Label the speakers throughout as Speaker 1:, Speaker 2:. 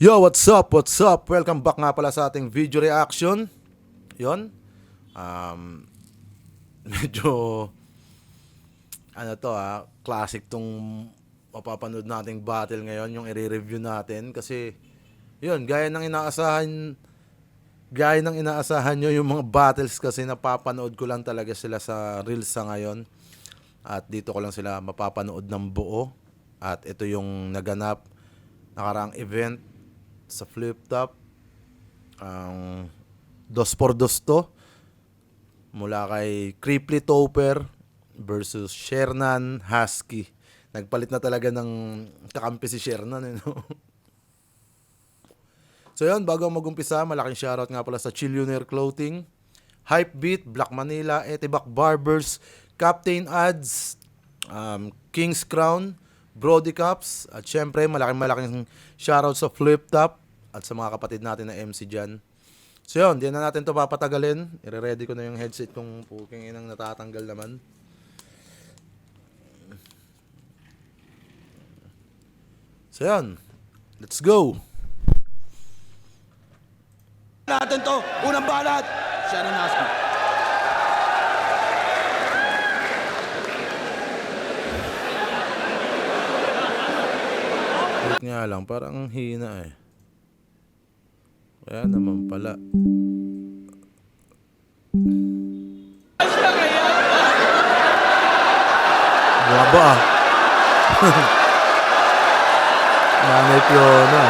Speaker 1: Yo, what's up? What's up? Welcome back nga pala sa ating video reaction. Yon. Medyo classic tong mapapanood nating battle ngayon, yung i-review natin kasi yon, gaya ng inaasahan nyo yung mga battles kasi napapanood ko lang talaga sila sa Reels sa ngayon. At dito ko lang sila mapapanood ng buo. At ito yung naganap nakaraang event sa flip top, ang 2x2 to mula kay Cripply Topper versus Shernan Husky. Nagpalit na talaga ng kakampi si Shernan, no? So yun, bago mag-umpisa, malaking shoutout nga pala sa Chillionaire Clothing, Hypebeat, Black Manila, Etibac Barbers, Captain Ads, King's Crown, Brody Cups, at syempre malaking shoutout sa Flip Top at sa mga kapatid natin na MC dyan. So yun, di na natin to papatagalin. I-ready ko na yung headset kung puking inang natatanggal naman. So yun, let's go!
Speaker 2: Natin to, unang balat, Shernan Husky.
Speaker 1: Wait nga lang, parang hina eh. Kaya naman pala. Baba ah. Nanay Fiona.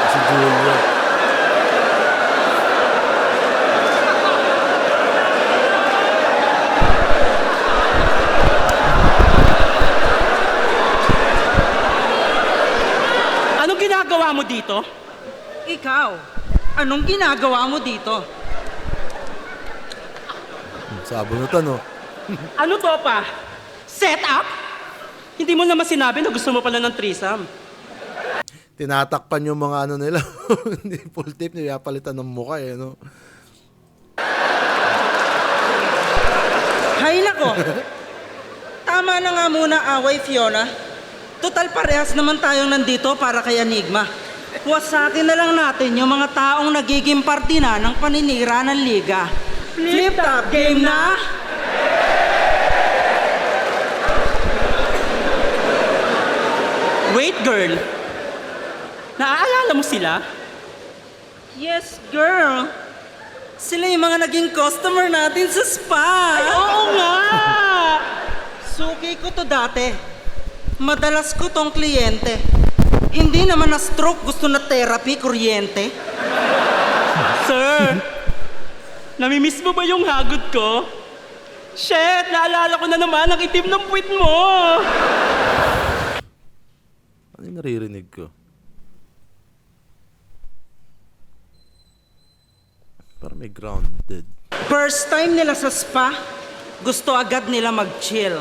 Speaker 1: Si Julia.
Speaker 3: Anong ginagawa mo dito?
Speaker 4: Ikaw, anong ginagawa mo dito?
Speaker 1: Sabunutan oh.
Speaker 3: Ano to pa? Set up? Hindi mo naman sinabi na gusto mo pala ng threesome.
Speaker 1: Tinatakpan yung mga ano nila. Hindi full tape, niyapalitan ng mukha eh, no?
Speaker 4: Hay nako! Tama na nga muna away, Fiona. Total parehas naman tayong nandito para kay Enigma. Wasakin na lang natin yung mga taong nagiging parte na ng paninira ng liga. Flip top game na!
Speaker 3: Wait, girl. Naaalala mo sila?
Speaker 4: Yes, girl. Sila yung mga naging customer natin sa spa.
Speaker 3: Oo nga!
Speaker 4: Suki ko to dati. Madalas ko tong kliyente. Hindi naman na stroke, gusto na therapy, kuryente.
Speaker 3: Sir, namimiss mo ba yung hagod ko? Shit, naalala ko na naman ang itim ng puwit mo.
Speaker 1: Ano yung naririnig ko? Parang may grounded.
Speaker 4: First time nila sa spa, gusto agad nila mag-chill.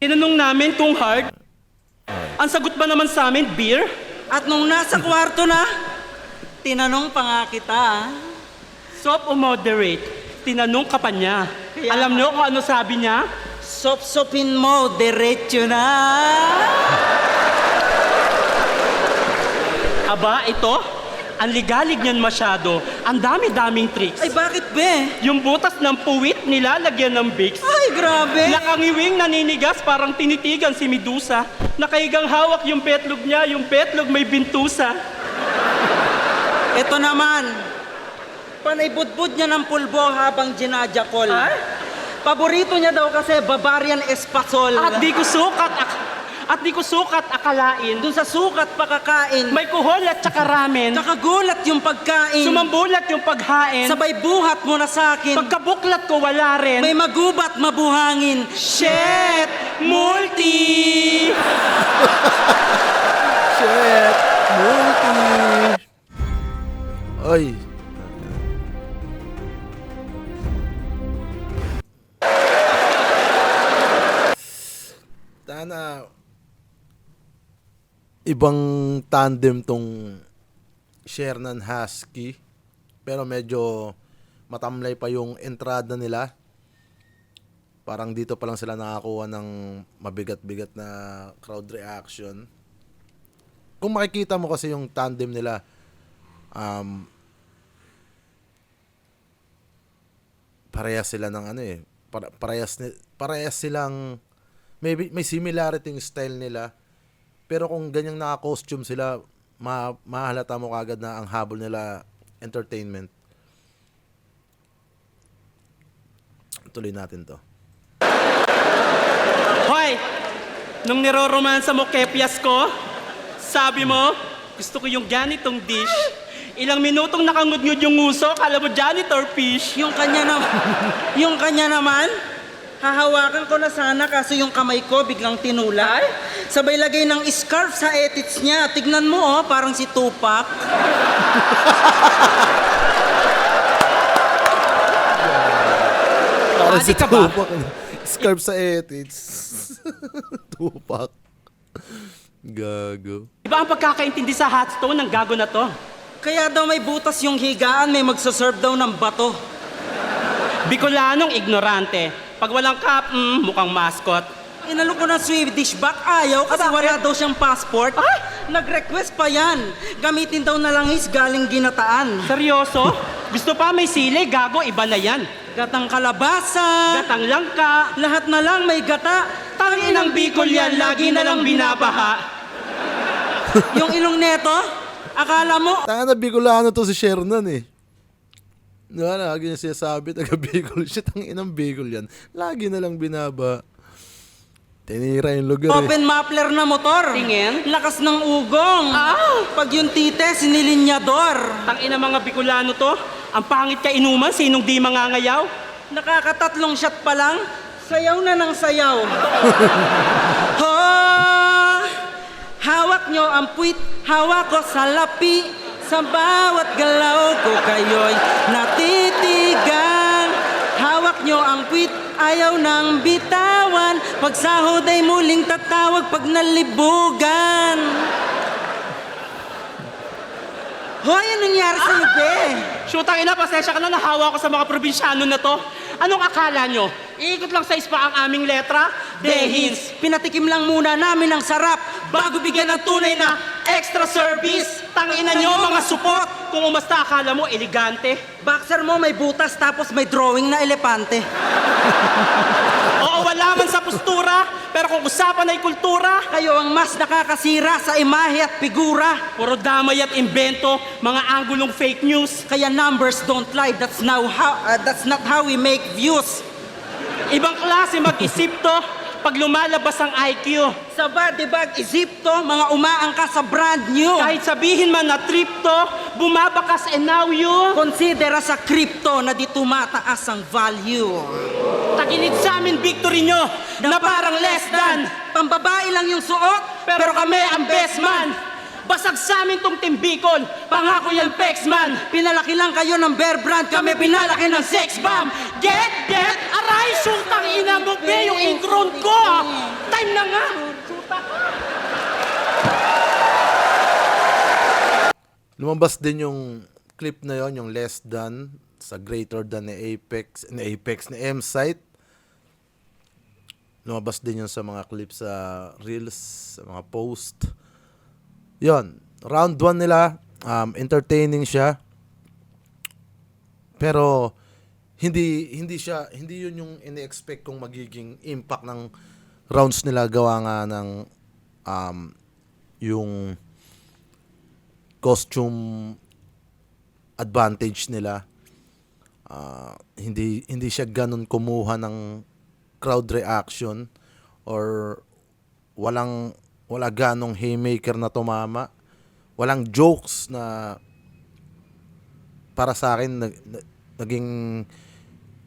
Speaker 3: Tinanong namin kung hard. Ang sagot ba naman sa amin, beer?
Speaker 4: At nung nasa kwarto na, tinanong pa nga kita.
Speaker 3: Soft o moderate? Tinanong ka pa niya.
Speaker 4: Kaya
Speaker 3: Alam niyo kung ano sabi niya?
Speaker 4: Sop-sopin mo, diretso na.
Speaker 3: Aba, ito? Ang ligalig niyan masyado. Ang dami-daming tricks.
Speaker 4: Ay, bakit be?
Speaker 3: Yung butas ng puwit nilalagyan ng Vicks.
Speaker 4: Ay, grabe.
Speaker 3: Nakangiwing naninigas parang tinitigan si Medusa. Nakaigang hawak yung petlog niya, yung petlog may bintusa.
Speaker 4: Ito naman, panaybudbud niya ng pulbo habang ginajakol.
Speaker 3: Ay?
Speaker 4: Paborito niya daw kasi Bavarian Espasol.
Speaker 3: At di ko sukat akalain.
Speaker 4: Dun sa sukat pakakain,
Speaker 3: May kuhol at saka ramen.
Speaker 4: kakagulat yung pagkain.
Speaker 3: Sumambulat yung paghain.
Speaker 4: Sabay buhat mo na sa'kin.
Speaker 3: Pagkabuklat ko wala rin.
Speaker 4: May magubat mabuhangin.
Speaker 3: Shit! Multi!
Speaker 1: Shit! Multi! Ay! Tana. Ibang tandem tong Shernan Husky. Pero medyo matamlay pa yung entrada nila. Parang dito pa lang sila nakakuha ng mabigat-bigat na crowd reaction. Kung makikita mo kasi yung tandem nila, parehas sila ng ano eh. Parehas silang may similarity yung style nila. Pero kung ganyang naka-costume sila, mahalata mo kagad na ang habol nila entertainment. Tuloy natin to.
Speaker 3: Hoy! Nung niroromansa mo kepyas ko, sabi mo, gusto ko yung ganitong dish. Ilang minutong nakangudngud yung nguso, kala mo janitor fish.
Speaker 4: Yung kanya naman, hahawakan ko na sana kaso yung kamay ko biglang tinulay. Sabay lagay ng scarf sa etits niya. Tignan mo oh, parang si Tupac.
Speaker 1: Parang si
Speaker 3: Adi ka ba?
Speaker 1: Tupac. Scarf sa etits. Tupac. Gago.
Speaker 3: Iba ang pagkakaintindi sa hotstone ng gago na to.
Speaker 4: Kaya daw may butas yung higaan, may magsaserve daw ng bato.
Speaker 3: Bicolanong ignorante. Pag walang cap, mukhang mascot.
Speaker 4: Inalo ko ng Swedish back, ayaw kasi wala daw siyang passport. Nag-request pa yan. Gamitin daw na langis galing ginataan.
Speaker 3: Seryoso? Gusto pa may sili, gago, iba na yan.
Speaker 4: Gatang kalabasa.
Speaker 3: Gatang langka.
Speaker 4: Lahat na lang may gata.
Speaker 3: Tangin ng Bicol yan, lagi na lang binabaha.
Speaker 4: Yung ilong neto, akala mo,
Speaker 1: Tanga na Bicolano to si Shernan eh. Diba, lagi niya sinasabi, taga Bicol siya, tangin ng Bicol yan. Lagi na lang binaba. Tinira yung lugar eh.
Speaker 4: open muffler na motor.
Speaker 3: Tingin?
Speaker 4: Lakas ng ugong. Pag yung tite, sinilinyador.
Speaker 3: Tangin ng mga Bicolano to. Ang pangit ka inuman, sinong di mangangayaw?
Speaker 4: Nakakatatlong shot pa lang, sayaw na ng sayaw. Ho! Hawak nyo ang puwit, hawak ko sa lapi. Sa bawat galaw ko kayo'y natitigan. Hawak nyo ang puwit, ayaw ng bitawan. Pag sahod ay muling tatawag pag nalibugan. Hoy, anong nangyari sa'yo, be?
Speaker 3: Shootang ina, pasensya ka na, nahawa ko sa mga probinsyano na to. Anong akala nyo? Iikot lang sa ispa ang aming letra? Dehins.
Speaker 4: Pinatikim lang muna namin ang sarap
Speaker 3: Bago bigyan ng tunay na extra service, tangina nyo mga supot. Kung umasta akala mo, elegante.
Speaker 4: Boxer mo may butas tapos may drawing na elepante.
Speaker 3: Oo, wala man sa postura, pero kung usapan ay kultura,
Speaker 4: Kayo ang mas nakakasira sa imahe at figura.
Speaker 3: puro damay at imbento, mga anggulong fake news.
Speaker 4: Kaya numbers don't lie, that's not how we make views.
Speaker 3: Ibang klase mag-isip to pag lumalabas ang IQ.
Speaker 4: Sa body bag, isip to, mga umaangka sa brand new.
Speaker 3: Kahit sabihin man na trip to, bumabakas and now you.
Speaker 4: Considera sa crypto na di tumataas ang value.
Speaker 3: Tagilid sa amin victory nyo na parang less than.
Speaker 4: Pambabae lang yung suot,
Speaker 3: Pero kami ang best man. Basag sa amin tong timbikol, pangako yan pex man.
Speaker 4: pinalaki lang kayo ng bear brand, kami pinalaki ng sex bomb.
Speaker 3: Get, aray, sultang ina mo, be, yung ingron ko, ah. Time na nga.
Speaker 1: Lumabas din yung clip na yon, yung less than sa greater than ni Apex ni M-Site. Lumabas din yun sa mga clips sa Reels, sa mga post. Yon, round 1 nila, entertaining siya. Pero hindi yun yung ini-expect kong magiging impact ng rounds nila, gawa nga ng yung costume advantage nila. Hindi siya ganun kumuha ng crowd reaction, or wala ganong haymaker na tumama. Walang jokes na para sa akin naging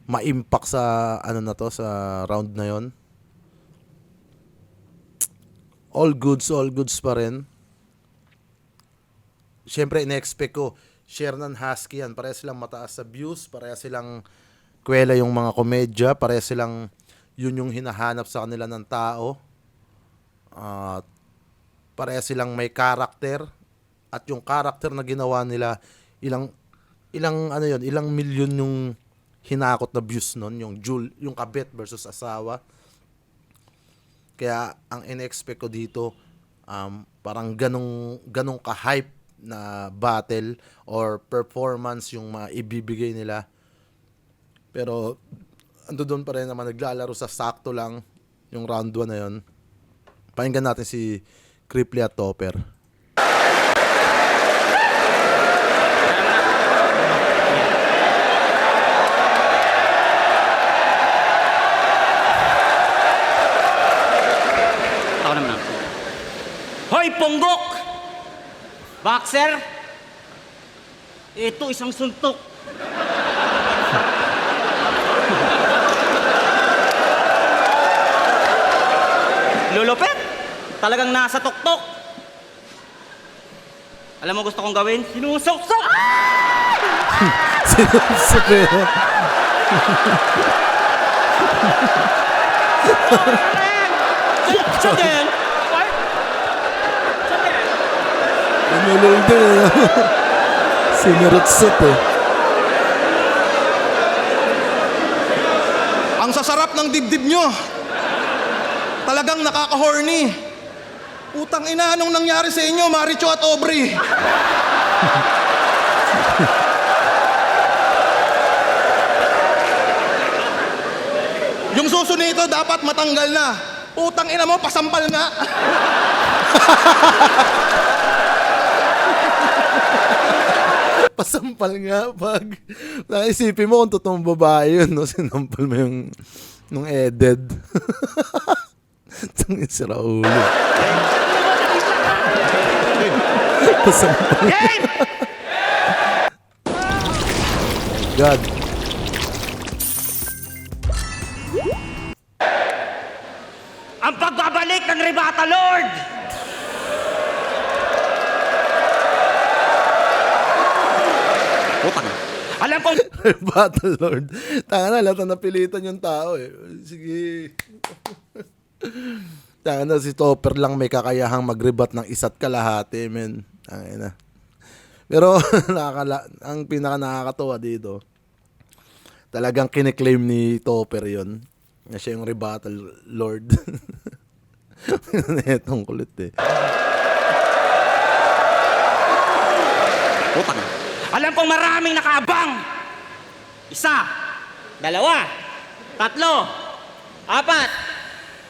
Speaker 1: ma-impact sa sa round na yon. All goods pa rin. Siyempre, in-expect ko, Shernan Husky yan. Pareha silang mataas sa views, pareha silang kwela yung mga komedya, pareha silang yun yung hinahanap sa kanila ng tao. Pareha silang may karakter, at yung karakter na ginawa nila, ilang milyon yung hinakot na views nun, yung kabit versus asawa. Kaya ang in-expect ko dito, parang ganong ka-hype na battle or performance yung maibibigay nila. Pero ando doon pa rin naman, naglalaro sa sakto lang yung round 1 na yun. Pakinggan natin si Cripply at Topper.
Speaker 3: Ako naman. Hoy, Ponggok! Boxer! Ito, isang suntok. Lulupet! Talagang nasa tuktok. Alam mo gusto kong gawin? Sinusok-sok!
Speaker 1: Sinusupero.
Speaker 3: Siya din!
Speaker 1: Inulol din eh. Sinurutsot eh.
Speaker 2: Ang sasarap ng dibdib nyo. Talagang nakaka-horny. Utang ina, anong nangyari sa inyo, Maricho at Aubrey? Yung suso nito dapat matanggal na. Utang ina mo, pasampal nga.
Speaker 1: Pasampal nga pag naisipin mo kung totoong babae yun, no? Sinampal mo yung nung eded. Tangin si Raulo. Pasampal. God.
Speaker 3: Ang pagbabalik ng Rebata Lord! Putang. Alam kong...
Speaker 1: Battle Lord. Tanga na, lahat na napilitan yung tao eh. Sige. Tanga na, si Topper lang may kakayahang magrebat ng isa't kalahati, men. Tanga na. Pero, ang pinaka nakakatuwa dito, talagang kiniklaim ni Topper yon na siya yung rebuttal Lord. Itong kulit eh.
Speaker 3: Putang. Alam kong maraming nakaabang. 1, 2, 3, 4, 5.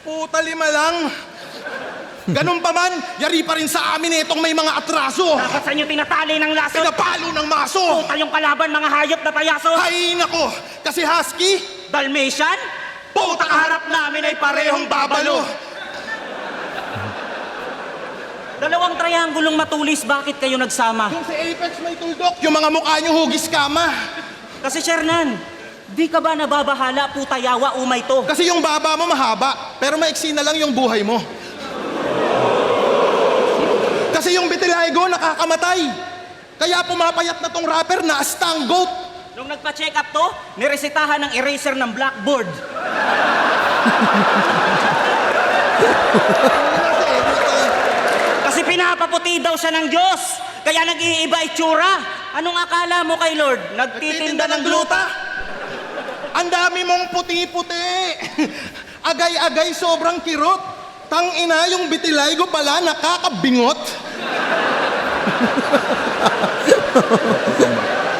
Speaker 2: Puta, 5 lang. Ganun pa man, yari pa rin sa amin itong may mga atraso.
Speaker 3: Dapat sa inyo tinatali ng laso.
Speaker 2: Pinapalo ng maso.
Speaker 3: Puta yung kalaban, mga hayop na payaso.
Speaker 2: Hay nako, kasi husky,
Speaker 3: Dalmatian?
Speaker 2: puta kaharap namin ay parehong babalo.
Speaker 3: Dalawang triangulong matulis, bakit kayo nagsama?
Speaker 2: Yung si Apex may tuldok, yung mga mukha nyo hugis kama.
Speaker 3: Kasi Shernan, di ka ba nababahala, puta yawa, umay to?
Speaker 2: Kasi yung baba mo mahaba, pero maiksi na lang yung buhay mo. Kasi yung vitiligo nakakamatay. Kaya pumapayat na tong rapper na astang goat.
Speaker 3: Nung nagpa-check up to, niresetahan ng eraser ng blackboard. Kasi pinapaputi daw siya ng Diyos. Kaya nag-iiba itsura. Anong akala mo kay Lord? Nagtitinda ng gluta?
Speaker 2: Ang dami mong puti-puti. Agay-agay, sobrang kirot. Tang ina, yung vitiligo pala nakakabingot.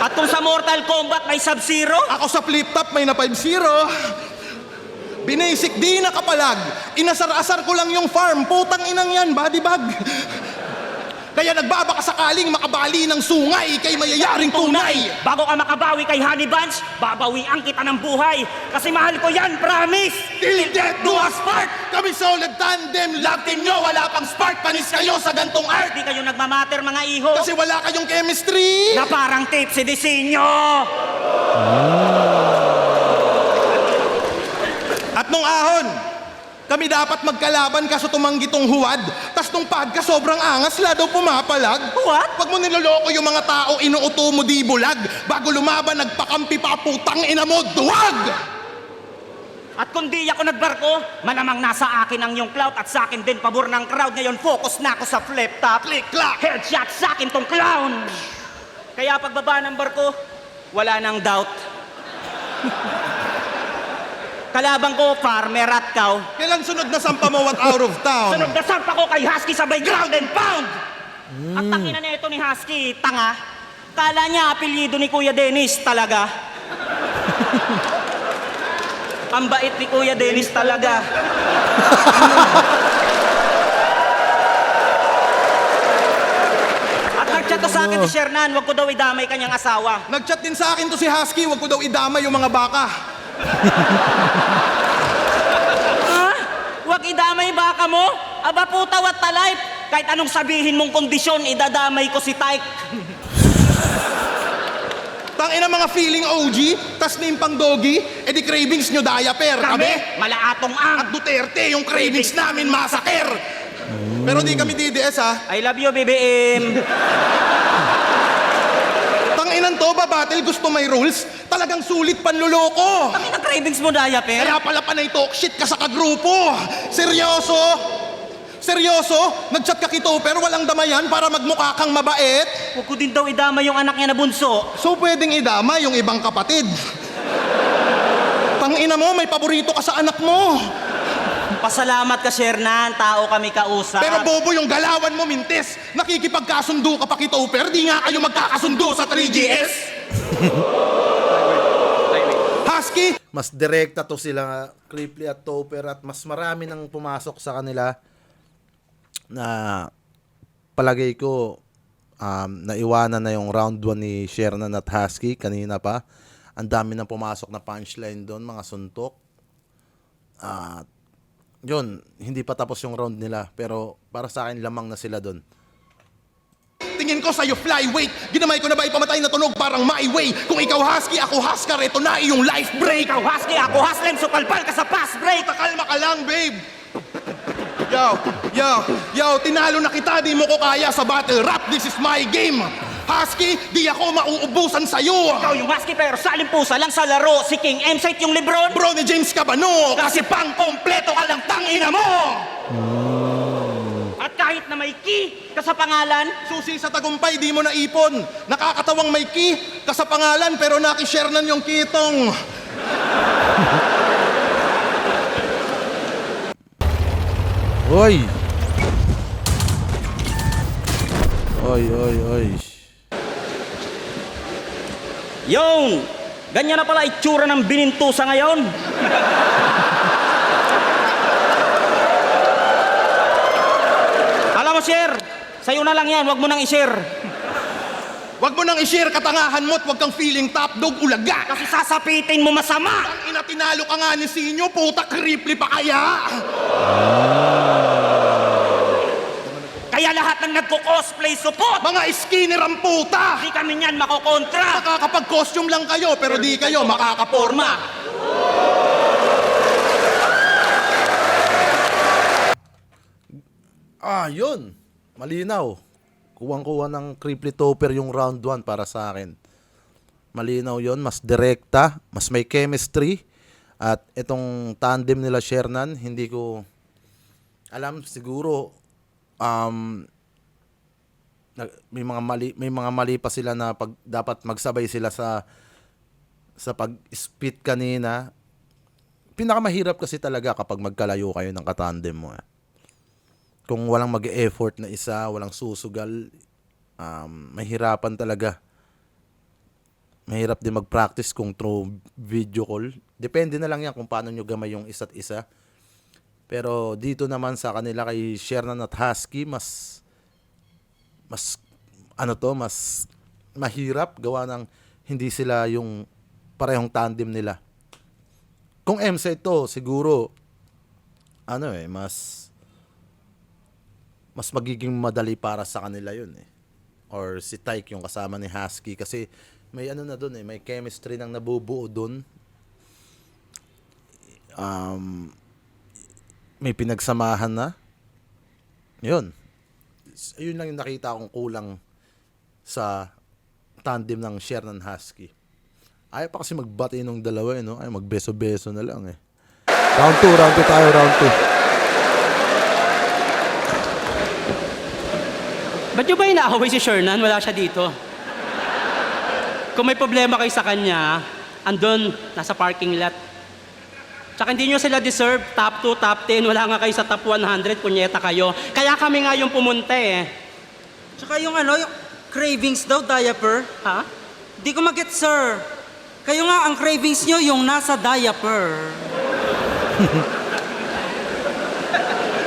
Speaker 3: At kung sa Mortal Kombat may Sub-Zero?
Speaker 2: Ako sa flip-top may na 5-0. Binasic di nakapalag. Inasar-asar ko lang yung farm. Putang inang yan, body bag. Kaya nagbabaka sakaling makabali ng sungay kay mayayaring tunay.
Speaker 3: Bago ka makabawi kay Honey Bunch, babawian kita ng buhay. Kasi mahal ko yan, promise!
Speaker 2: Till death do us part! Kami solid tandem, love team nyo, wala pang spark. Panis kayo sa gantong art.
Speaker 3: Di kayo nagmamatter, mga iho.
Speaker 2: Kasi wala kayong chemistry.
Speaker 3: Na parang tape si disenyo.
Speaker 2: At nung ahon, kami dapat magkalaban kaso tumanggi tong huwad. Tas nung pagka sobrang angas, la daw pumapalag.
Speaker 3: What?
Speaker 2: Pag mo niloloko yung mga tao, inuuto mo di bulag. Bago lumaban, nagpakampi pa, putang ina mo, duwag!
Speaker 3: At kung di ako nagbarko, malamang nasa akin ang yung clout at sa akin din pabor ng crowd. Ngayon focus na ako sa flip top.
Speaker 2: Click-clack.
Speaker 3: Headshot sa akin tong clown. Kaya pagbaba ng barko, wala nang doubt.
Speaker 5: Kalaban ko, farmer at cow.
Speaker 2: Kailan sunod na sampa mo at out of town?
Speaker 5: Sunod na sampa ko kay Husky sabay ground and pound! At tangina na ito ni Husky, tanga. Kala niya apelyido ni Kuya Dennis talaga. Ang bait ni Kuya Dennis talaga. At nag-chat to sa akin si Shernan, wag ko daw idamay kanyang asawa.
Speaker 2: Nag-chat din sa akin to si Husky, wag ko daw idama yung mga baka.
Speaker 5: Ha? Wag idamay baka mo? Aba puta, what a life! Kahit anong sabihin mong kondisyon, idadamay ko si Tyke.
Speaker 2: Tangina mga feeling OG, tas name pang doggy, edi cravings nyo diaper.
Speaker 5: Kami, malaatong ang.
Speaker 2: At Duterte, yung cravings namin masaker. Pero di kami DDS ha.
Speaker 5: I love you, BBM.
Speaker 2: Tanginan to, babatil, gusto may rules. Talagang sulit panluloko.
Speaker 5: Kami na cravings mo, diaper.
Speaker 2: Kaya pala panay talk shit ka sa kagrupo. Seryoso? Seryoso? Nag-chat ka kito pero walang damayan para magmukha kang mabait?
Speaker 5: Huwag ko din daw idama yung anak niya na bunso.
Speaker 2: So pwedeng idama yung ibang kapatid. Tangina mo, may paborito ka sa anak mo.
Speaker 5: Pasalamat ka, Shernan. Tao kami kausap.
Speaker 2: Pero bobo yung galawan mo, mintes. Nakikipagkasundo ka pa kito, pero di nga kayo magkakasundo sa 3GS. Husky,
Speaker 1: Mas direkta to sila, Creeply at Topper, at mas marami nang pumasok sa kanila na palagay ko naiwanan na yung round 1 ni Shernan at Husky kanina pa. Ang dami nang pumasok na punchline doon, mga suntok. At yun, hindi pa tapos yung round nila, pero para sa akin lamang na sila doon.
Speaker 2: tingin ko sa'yo flyweight. Ginamay ko na ba ipamatay na tunog parang my way. Kung ikaw husky, ako husker, ito na iyong life break.
Speaker 5: Ikaw husky, ako hustling, sukal-pal ka sa fast break.
Speaker 2: Kalma ka lang, babe. Yo, tinalo na kita, di mo ko kaya sa battle rap. This is my game. Husky, di ako mauubusan sa'yo.
Speaker 5: Ikaw yung husky pero salimpusa lang sa laro. Si King M-Site yung Lebron.
Speaker 2: Bro ni James Cabano, kasi pang kompleto ka lang tangina mo.
Speaker 5: At kahit na may key ka sa pangalan,
Speaker 2: Susi sa tagumpay, di mo naipon. Nakakatawang may key ka sa pangalan, pero nakishare nan yung kitong.
Speaker 1: Oy! Oy.
Speaker 5: yun! Ganyan na pala itsura ng binintusa ngayon. Alam mo, Sir, sa'yo na lang yan, wag mo nang i-share.
Speaker 2: Wag mo nang i-share katangahan mo at wag kang feeling top dog ulaga.
Speaker 5: Kasi sasapitin mo masama.
Speaker 2: Ang ina, tinalo ka nga ni Sinyo, puta kripli pa kaya.
Speaker 5: Kaya lahat ng nagko-cosplay support.
Speaker 2: Mga skinner ang puta.
Speaker 5: Di kami niyan makokontra.
Speaker 2: Makakapag-costume lang kayo, pero di kayo makakaporma.
Speaker 1: Yun. Malinaw. Kuwang-kuha ng Creeply Topper yung round 1 para sa akin. Malinaw yun. Mas direkta. Mas may chemistry. At itong tandem nila Shernan, hindi ko alam. Siguro, may mga mali pa sila na dapat magsabay sila sa pag-spit kanina. Pinakamahirap kasi talaga kapag magkalayo kayo ng katandem mo. Kung walang mag-e-effort na isa, walang susugal, mahirapan talaga. Mahirap din mag-practice kung through video call. Depende na lang yan kung paano nyo gamay yung isa't isa. Pero dito naman sa kanila kay Shernan at Husky, mas mahirap gawa ng hindi sila yung parehong tandem nila. Kung MC ito, siguro mas magiging madali para sa kanila yun or si Tyke yung kasama ni Husky kasi may na doon may chemistry nang nabubuo doon. May pinagsamahan na yun lang yung nakita kong kulang sa tandem ng Shernan Husky. Ayaw pa kasi magbati nung dalawa ay magbeso-beso na lang round 2 tayo, round 2.
Speaker 3: Ba't nyo ba inaaway si Shernan? Wala siya dito. Kung may problema kayo sa kanya, andun, nasa parking lot. Tsaka hindi nyo sila deserve, top 2, top 10, wala nga kayo sa top 100, punyeta kayo. Kaya kami nga yung pumunta eh.
Speaker 4: Tsaka yung yung cravings daw, diaper.
Speaker 3: Ha?
Speaker 4: Di ko mag-get, sir. Kayo nga, ang cravings nyo yung nasa diaper.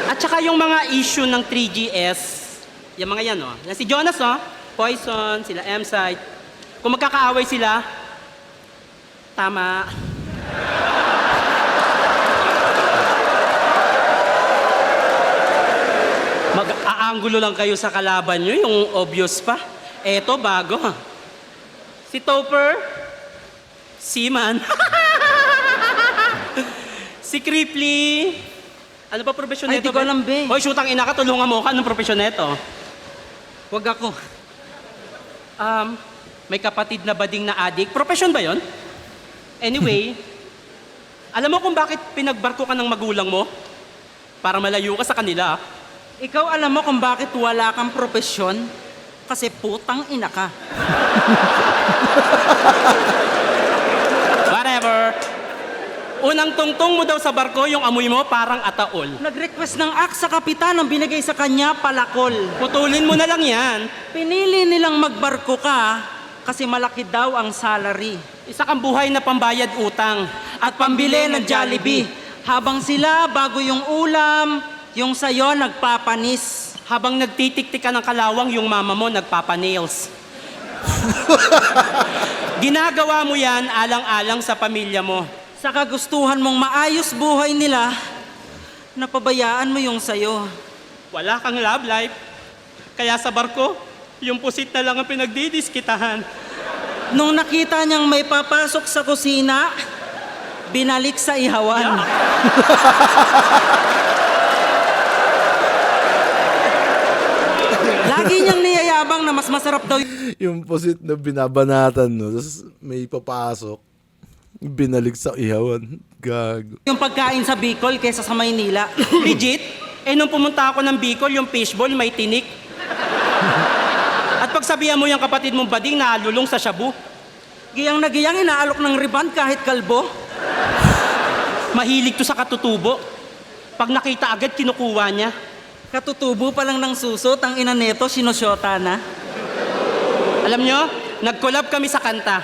Speaker 3: At saka yung mga issue ng 3GS, yung mga yan, Yan si Jonas, Poison, sila M-Site. Kung magkakaaway sila, tama. Mag-aangulo lang kayo sa kalaban nyo, yung obvious pa. Eto, bago. Si Topper, Seaman. Si Cripply, ano pa profesyon
Speaker 4: Ay,
Speaker 3: nito?
Speaker 4: di ko alam, be.
Speaker 3: Hoy, shootang ina ka, tulungan mo ka. Anong profesyon nito?
Speaker 4: Wag ako.
Speaker 3: May kapatid na bading na adik. Profesyon ba yon? Anyway, alam mo kung bakit pinagbarko ka ng magulang mo? Para malayo ka sa kanila.
Speaker 4: Ikaw alam mo kung bakit wala kang propesyon? Kasi putang ina ka.
Speaker 3: Whatever. Unang tungtong mo daw sa barko, yung amoy mo parang ataol.
Speaker 4: Nag-request ng axe sa kapitan, ang binigay sa kanya, palakol.
Speaker 3: Putulin mo na lang yan.
Speaker 4: Pinili nilang magbarko ka kasi malaki daw ang salary.
Speaker 3: Isa kang buhay na pambayad utang.
Speaker 4: At pambili ng Jollibee. Habang sila, bago yung ulam, yung sayo nagpapanis.
Speaker 3: Habang nagtitiktik ka ng kalawang, yung mama mo nagpapanails. Ginagawa mo yan alang-alang sa pamilya mo.
Speaker 4: Sa kagustuhan mong maayos buhay nila, napabayaan mo yung sayo.
Speaker 3: Wala kang love life. Kaya sa barko, yung pusit na lang ang pinagdidiskitahan.
Speaker 4: Nung nakita niyang may papasok sa kusina, binalik sa ihawan. Lagi niyang niyayabang na mas masarap daw
Speaker 1: Yung pusit na binabanatan, no? Tapos may papasok. Binalik sa ihawan. Gago.
Speaker 4: yung pagkain sa Bicol kaysa sa Maynila.
Speaker 3: Legit? Nung pumunta ako ng Bicol, yung fishball may tinik. At pagsabihan mo yung kapatid mong bading na lulong sa shabu,
Speaker 4: Giyang na giyang inaalok ng riband kahit kalbo.
Speaker 3: mahilig to sa katutubo. Pag nakita agad, kinukuha niya.
Speaker 4: Katutubo pa lang ng susot, ang ina neto, sinusyota na.
Speaker 3: Alam nyo, nag-collab kami sa kanta.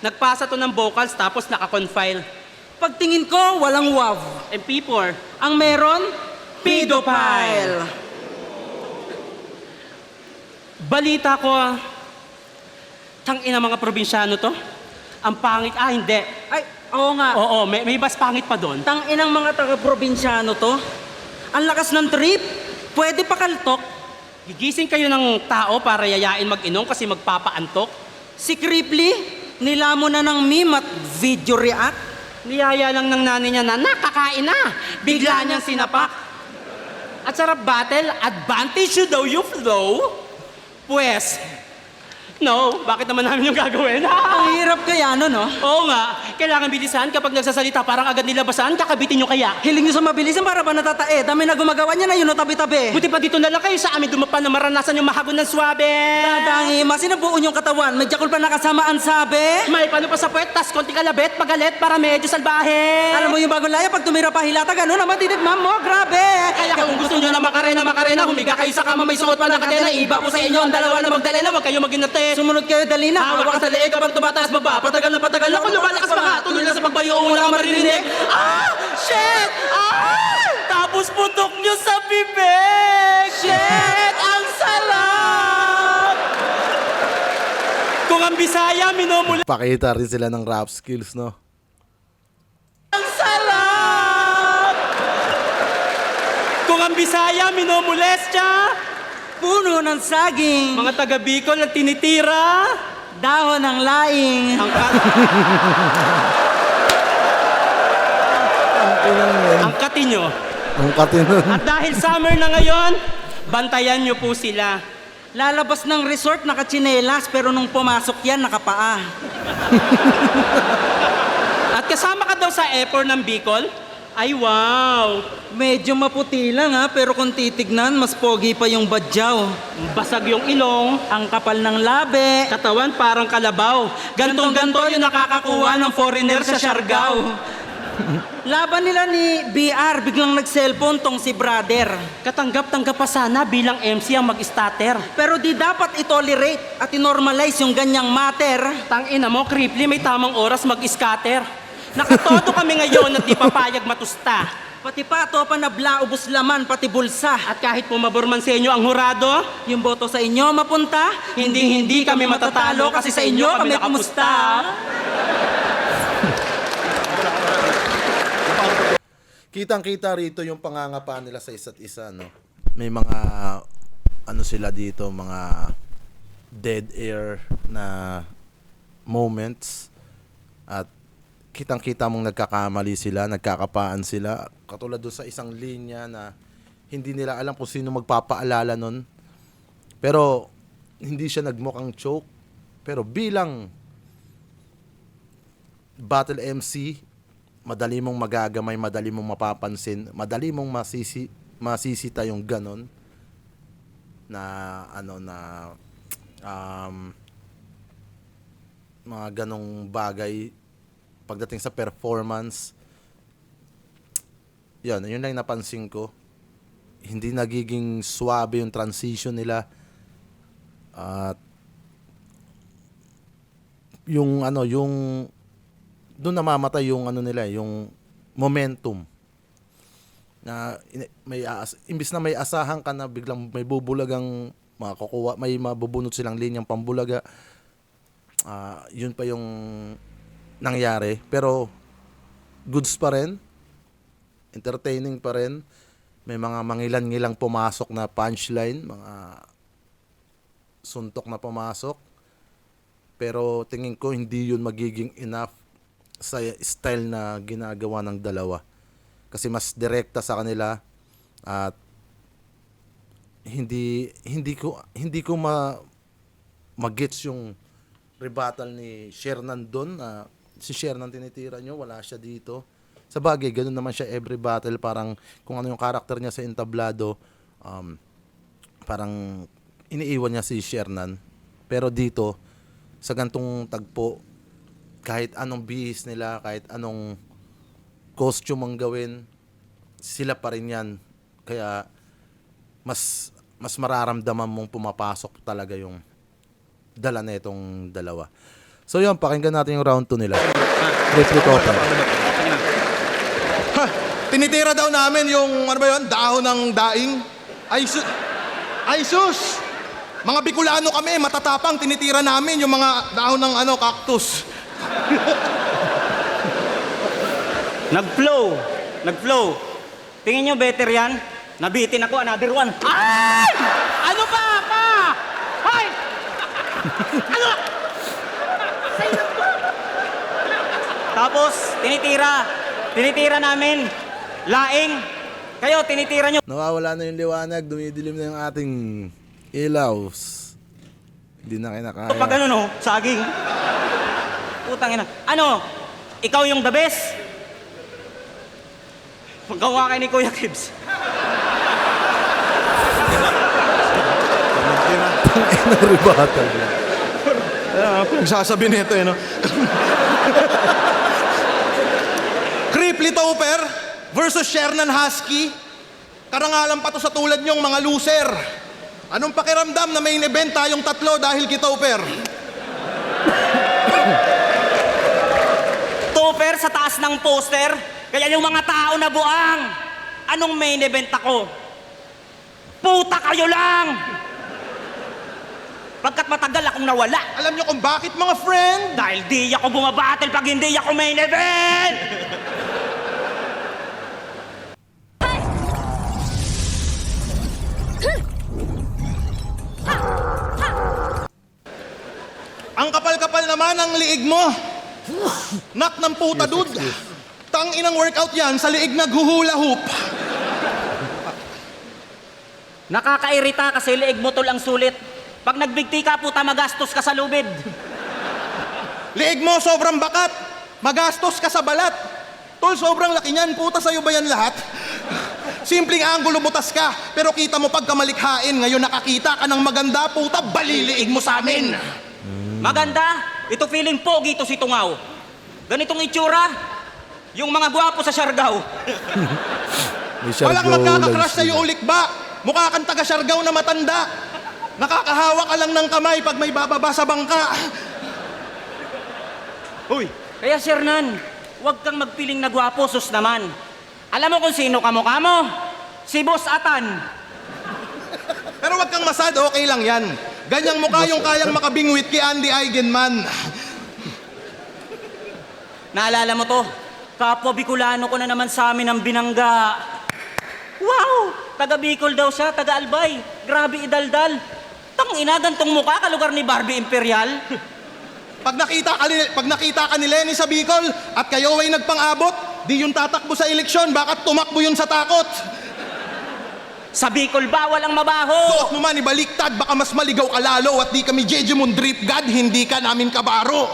Speaker 3: Nagpasa to ng vocals tapos naka-confile.
Speaker 4: Pagtingin ko, walang wav.
Speaker 3: MP4.
Speaker 4: Ang meron, pedophile.
Speaker 3: Balita ko, tangina mga probinsyano to. Ang pangit, hindi.
Speaker 4: Ay, oo nga.
Speaker 3: Oo, may mas pangit pa doon.
Speaker 4: Tang inang mga taga-probinsyano to. Ang lakas ng trip, pwede pa kaltok.
Speaker 3: Gigising kayo ng tao para yayain mag-inom kasi magpapaantok.
Speaker 4: Si Cripply, nilamon na ng meme at video react.
Speaker 3: Niyaya lang ng nanay niya na nakakain na. Bigla niyang sinapak. At sarap battle, advantage you daw you flow. Pues, no, bakit naman namin yung gagawin?
Speaker 4: Ang hirap kaya no?
Speaker 3: Oo nga, kailangan bilisan kapag nagsasalita parang agad nilabasan, kakabitin nyo kaya.
Speaker 4: Hiling nyo sa mabilisan para ba natatae? Dami na gumagawa niya na yun o tabi-tabi.
Speaker 3: Buti pa dito na lang kayo sa amin dumapan na maranasan yung mahagon ng swabe.
Speaker 4: Tadangi, masinabuon yung katawan. May jakol pa nakasama ang sabi.
Speaker 3: May pano pa sa puwet, tas konti kalabet, pagalit para medyo salbahe.
Speaker 4: Alam mo yung bagong laya, pag tumira pa hilata, gano'n naman titigman mo, grabe.
Speaker 3: Kaya kung gusto nyo na makarena, humiga kayo sa kama, may suot pa ng kadena. Iba ko sa inyo ang dalawa na magdalena, huwag kayo maginate.
Speaker 4: Sumunod kayo, dali na.
Speaker 3: Hawak ka sa leeg kapag tumataas baba, patagal na kung lumalakas pa ka, tuloy na sa pagbayo, wala kang maririnig. Shit! Tapos putok nyo sa bibig! Shit! Ang sarap! Kung ang Bisaya, minumuli.
Speaker 1: Pakita rin sila ng rap skills, no?
Speaker 3: Ang sarap! Kung ang Bisaya, minumulestya.
Speaker 4: Puno ng saging,
Speaker 3: Mga taga Bicol na tinitira.
Speaker 4: dahon ng laing.
Speaker 3: Ang kati nyo.
Speaker 1: Ang katinon.
Speaker 3: At dahil summer na ngayon, bantayan nyo po sila.
Speaker 4: Lalabas ng resort, nakatsinelas, pero nung pumasok yan, nakapaa.
Speaker 3: At kasama ka daw sa airport ng Bicol, Ay, wow!
Speaker 4: Medyo maputi lang ha, pero kung titignan, mas pogi pa yung badyaw.
Speaker 3: Basag yung ilong,
Speaker 4: Ang kapal ng labi.
Speaker 3: katawan parang kalabaw. Gantong-ganto yung nakakakuha ng foreigner sa Siargao.
Speaker 4: Laban nila ni BR, biglang nag-cellphone tong si brother.
Speaker 3: Katanggap-tanggap pa sana bilang MC ang mag-starter.
Speaker 4: Pero di dapat itolerate at inormalize yung ganyang matter.
Speaker 3: Tangina mo, Cripply, may tamang oras mag-scatter. Nakatodo kami ngayon at di papayag matusta.
Speaker 4: Pati pato pa nabla, ubos laman, pati bulsa.
Speaker 3: At kahit pumabor man sa inyo ang hurado,
Speaker 4: Yung boto sa inyo mapunta,
Speaker 3: hindi kami matatalo kasi sa inyo kami nakumusta.
Speaker 1: Kitang-kita rito yung pangangapa nila sa isa't isa, no? May mga, ano sila dito, mga dead air na moments. At kitang-kita mong nagkakamali sila, nagkakapaan sila. Katulad doon sa isang linya na hindi nila alam kung sino magpapaalala nun. Pero, hindi siya nagmukhang choke. Pero bilang battle MC, madali mong magagamay, madali mong mapapansin, madali mong masisita yung ganon na mga ganong bagay pagdating sa performance. Yun lang yung napansin ko. Hindi nagiging swabe yung transition nila. At yung doon namamatay yung nila, yung momentum. Na imbis na may asahan ka na biglang may bubulagang makakuha, may mabubunot silang linyang pambulaga. Yun pa yung nangyari, pero goods pa rin, entertaining pa rin, may mga mangilan-ngilang pumasok na punchline, mga suntok na pumasok, pero tingin ko hindi yun magiging enough sa style na ginagawa ng dalawa, kasi mas direkta sa kanila at hindi ko magets yung rebuttal ni Shernan doon na si Shernan tinitira nyo, wala siya dito. Sa bagay, ganun naman siya every battle. Parang kung ano yung karakter niya sa entablado, parang iniiwan niya si Shernan. Pero dito, sa gantong tagpo, kahit anong bihis nila, kahit anong costume ang gawin, sila pa rin yan. Kaya, mas mararamdaman mong pumapasok talaga yung dala na itong dalawa. So yun, pakinggan natin yung round 2 nila. Cripply Copper.
Speaker 2: Tinitira daw namin yung, dahon ng daing. Ay sus! Mga Bicolano kami, matatapang, tinitira namin yung mga dahon ng cactus.
Speaker 5: Nag-flow. Tingin nyo better yan? Nabitin ako, another one.
Speaker 3: Ay! Ano pa? Hoy! Ano?
Speaker 5: Tapos, tinitira namin. Laing. Kayo, tinitira nyo.
Speaker 1: Nawawala na yung liwanag, dumidilim na yung ating ilaws. Hindi na kinakaya.
Speaker 5: Pag saging. Putang ina. Ikaw yung the best? Magawa kayo ni Kuya Kibs.
Speaker 1: Rebuttal niya.
Speaker 2: Nagsasabi nito no? Cripply Topper versus Shernan Husky. Karangalan pa to sa tulad nyong mga loser. Anong pakiramdam na main event tayong tatlo dahil kay Topper?
Speaker 5: Topper sa taas ng poster. Kaya yung mga tao na buang. Anong main event ako? Puta kayo lang! Pagkat matagal akong nawala.
Speaker 2: Alam nyo kung bakit, mga friend?
Speaker 5: Dahil di ako bumabattle pag hindi ako main event!
Speaker 2: Ang kapal-kapal naman ang liig mo. Nak ng puta, dude. Tang inang workout yan, sa liig naghuhula hoop.
Speaker 5: Nakakairita kasi liig mo tol ang sulit. Pag nagbigti ka, puta, magastos ka sa lubid.
Speaker 2: Liig mo sobrang bakat. Magastos ka sa balat. Tol, sobrang laki niyan. Puta, sa'yo ba yan lahat? Simpleng angulo butas ka, pero kita mo pagka malikhain. Ngayon nakakita ka ng maganda, puta, baliliig mo sa amin.
Speaker 5: Maganda? Ito feeling pogi to si Tungaw. Ganitong itsura, yung mga gwapo sa Siargao.
Speaker 1: May
Speaker 2: Walang
Speaker 1: Siargao
Speaker 2: magkakakrush
Speaker 1: lives
Speaker 2: sa'yo,
Speaker 1: na.
Speaker 2: Ulikba. Mukha kang taga Siargao na matanda. Nakakahawa ka lang ng kamay pag may bababa sa bangka. Uy,
Speaker 5: Kaya Shernan, huwag kang magpiling na gwapo, sus naman. Alam mo kung sino kamukha mo? Si Boss Atan.
Speaker 2: pero wag kang masad, okay lang yan. Ganyang mukha yung kayang makabingwit kay Andy Eigenman.
Speaker 5: Naalala mo to? Kapwa Bicolano ko na naman sa amin ang binangga. Wow! Taga Bicol daw siya, taga Albay. Grabe idaldal. Tangina, gantong mukha kalugar ni Barbie Imperial.
Speaker 2: Pag nakita ka ni Lenny sa Bicol at kayo ay nagpang-abot, di yung tatakbo sa eleksyon, bakit tumakbo yun sa takot?
Speaker 5: Sa Bicol bawal ang mabaho.
Speaker 2: Suot mo man ibaliktad, baka mas maligaw ka lalo at di kami Jejemon Drip God, hindi ka namin kabaro.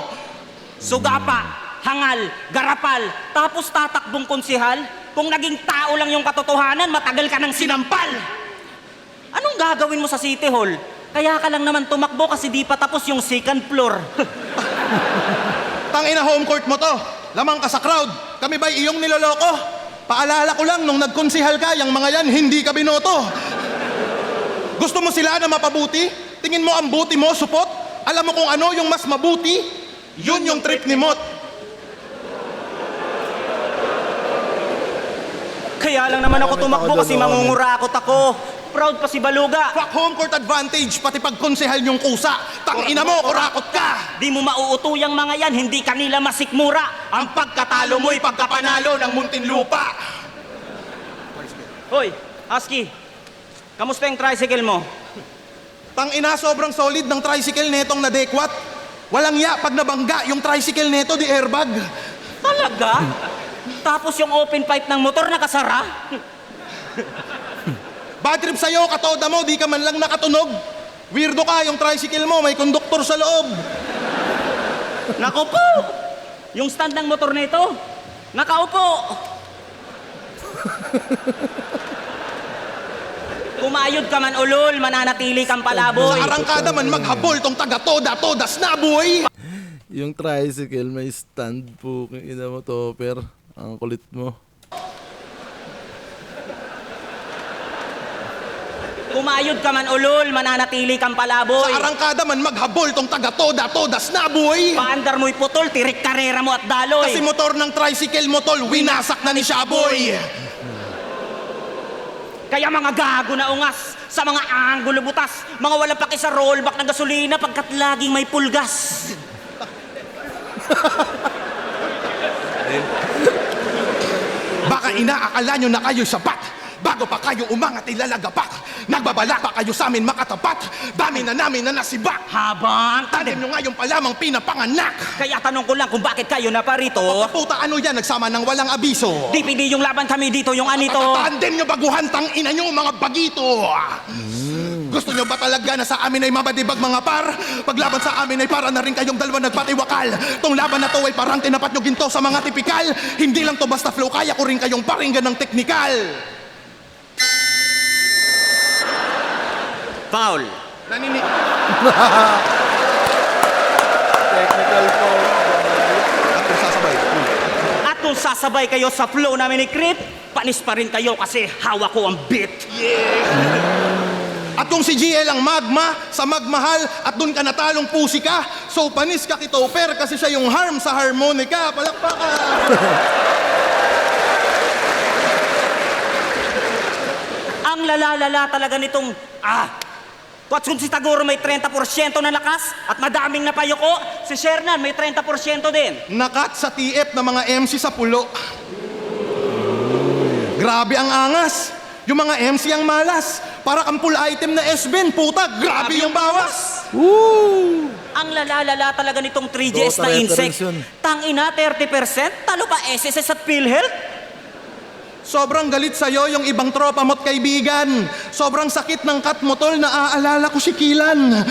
Speaker 5: Sugapa, hangal, garapal, tapos tatakbong konsihal. Kung naging tao lang yung katotohanan, matagal ka nang sinampal. Anong gagawin mo sa City Hall? Kaya ka lang naman tumakbo kasi di pa tapos yung second floor.
Speaker 2: Tangina, home court mo to. Lamang ka sa crowd. Kami ba'y iyong niloloko? Paalala ko lang, nung nagkonsihal ka, yung mga yan, hindi ka binoto. Gusto mo sila na mapabuti? Tingin mo ang buti mo, supot? Alam mo kung ano yung mas mabuti? Yun yung trip ni Mot.
Speaker 5: Kaya lang naman ako tumakbo kasi mangungurakot ako. Proud pa si Baluga.
Speaker 2: Fuck home court advantage, pati pag konsehal yung kusa. Tangina mo, kurakot ka!
Speaker 5: Di mo mauutuyang mga yan, hindi kanila masikmura.
Speaker 2: Ang pagkatalo mo'y pagkapanalo ng Muntinlupa.
Speaker 5: Hoy, Husky, kamusta yung tricycle mo?
Speaker 2: Tangina, sobrang solid ng tricycle netong nadekwat. Walang ya pag nabangga yung tricycle neto di airbag.
Speaker 5: Talaga? Tapos yung open pipe ng motor nakasara?
Speaker 2: Bad trip sa'yo, katoda mo, di ka man lang nakatunog. Weirdo ka, yung tricycle mo, may konduktor sa loob.
Speaker 5: Naku po! Yung stand ng motor nito, nakaupo. Kumayod ka man ulol, mananatili kang palaboy.
Speaker 2: Sa arangkada man maghabol tong taga-toda, todas na boy.
Speaker 1: Yung tricycle may stand po. Kung ina mo, Topper. Ang kulit mo.
Speaker 5: Kumayod ka man ulol, mananatili kang palaboy.
Speaker 2: Sa arangkada man maghabol tong taga-toda, todas na boy.
Speaker 5: Paandar mo'y putol, tirik karera mo at daloy.
Speaker 2: Kasi motor ng tricycle mo tol, winasak na ni Shaboy.
Speaker 5: Kaya mga gago na ungas sa mga anggulo butas, mga walang paki sa rollback ng gasolina pagkat laging may pulgas.
Speaker 2: Baka inaakala nyo na kayo'y sapat. Bago pa kayo umangat ilalagapak. Nagbabalak pa kayo sa amin makatapat. Dami na namin na nasibak.
Speaker 5: Habang
Speaker 2: Tanim nyo ngayon pa lamang pinapanganak.
Speaker 5: Kaya tanong ko lang kung bakit kayo na parito.
Speaker 2: Puta, ano yan? Nagsama ng walang abiso.
Speaker 5: DPD yung laban kami dito, yung anito.
Speaker 2: Tandem nyo baguhan, tang ina nyo mga bagito. Gusto nyo ba talaga na sa amin ay mabadibag mga par? Paglaban sa amin ay para na rin kayong dalawa nagpatiwakal. Tong laban na to ay parang tinapat nyo ginto sa mga tipikal. Hindi lang to basta flow, kaya ko rin kayong paringgan ng teknikal.
Speaker 5: Foul.
Speaker 2: Naninig.
Speaker 1: Technical foul.
Speaker 2: At kung sasabay.
Speaker 5: At kung sasabay kayo sa flow namin ni Crit, panis pa rin kayo kasi hawak ko ang beat.
Speaker 2: At kung si GL ang magma, sa magmahal, at dun ka natalong pusi ka, so panis ka kitoper kasi siya yung harm sa harmonica. Palakpakan!
Speaker 5: Ang lalalala talaga nitong, Kung si Tagoro may 30% na lakas at madaming napayuko, si Shernan may 30% din.
Speaker 2: Nakat sa TF na mga MC sa pulo. Grabe ang angas. Yung mga MC ang malas. Para kang full item na S-Ben, puta, grabe yung bawas.
Speaker 1: Woo!
Speaker 5: Ang lalalala talaga nitong 3GS na
Speaker 1: Dota
Speaker 5: insect.
Speaker 1: reference yun.
Speaker 5: Tangina, 30%? Talo pa SSS at PhilHealth?
Speaker 2: Sobrang galit sa'yo yung ibang tropa mo't kaibigan. Sobrang sakit ng kat mo tol, naaalala ko si Kilan.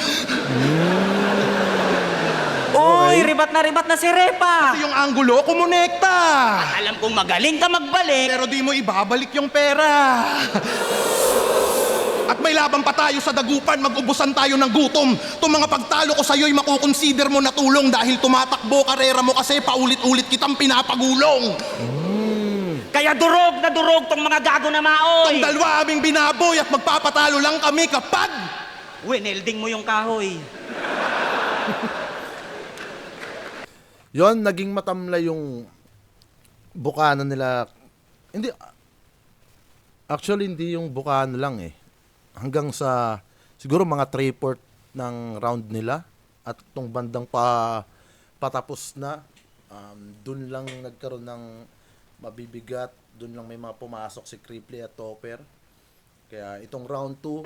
Speaker 5: Oh, Uy, ribat na si Repa.
Speaker 2: Kasi yung anggulo, kumonekta.
Speaker 5: Alam kong magaling ka magbalik.
Speaker 2: Pero di mo ibabalik yung pera. At may laban pa tayo sa dagupan, mag-ubusan tayo ng gutom. Itong mga pagtalo ko sa'yo'y makukonsider mo na tulong dahil tumatakbo karera mo kasi paulit-ulit kitang pinapagulong.
Speaker 5: Kaya durog na durog tong mga gago na maoy.
Speaker 2: Itong dalawa aming binaboy at magpapatalo lang kami kapag...
Speaker 5: Winelding mo yung kahoy.
Speaker 1: Yon, naging matamlay yung bukana nila. Hindi, actually hindi yung bukana lang eh. Hanggang sa siguro mga 3/4 ng round nila at tong bandang patapos na, dun lang nagkaroon ng mabibigat, dun lang may mga pumasok si Cripply at Topper. Kaya itong round 2,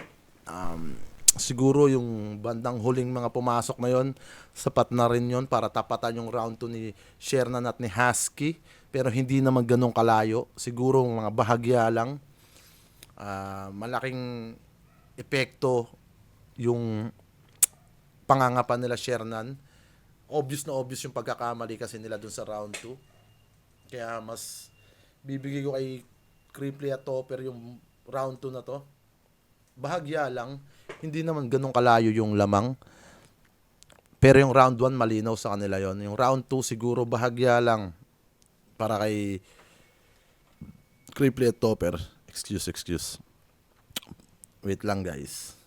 Speaker 1: siguro yung bandang huling mga pumasok na yon, sapat na rin yon para tapatan yung round 2 ni Shernan at ni Husky. Pero hindi naman ganun kalayo. Siguro mga bahagya lang. Malaking epekto yung pangangapan nila Shernan. Obvious na obvious yung pagkakamali kasi nila dun sa round 2. Kaya mas bibigay ko kay Cripply at Topper yung round 2 na to. Bahagya lang. Hindi naman ganun kalayo yung lamang. Pero yung round 1 malinaw sa kanila yon. Yung round 2 siguro bahagya lang para kay Cripply at Topper. Excuse. Wait lang guys.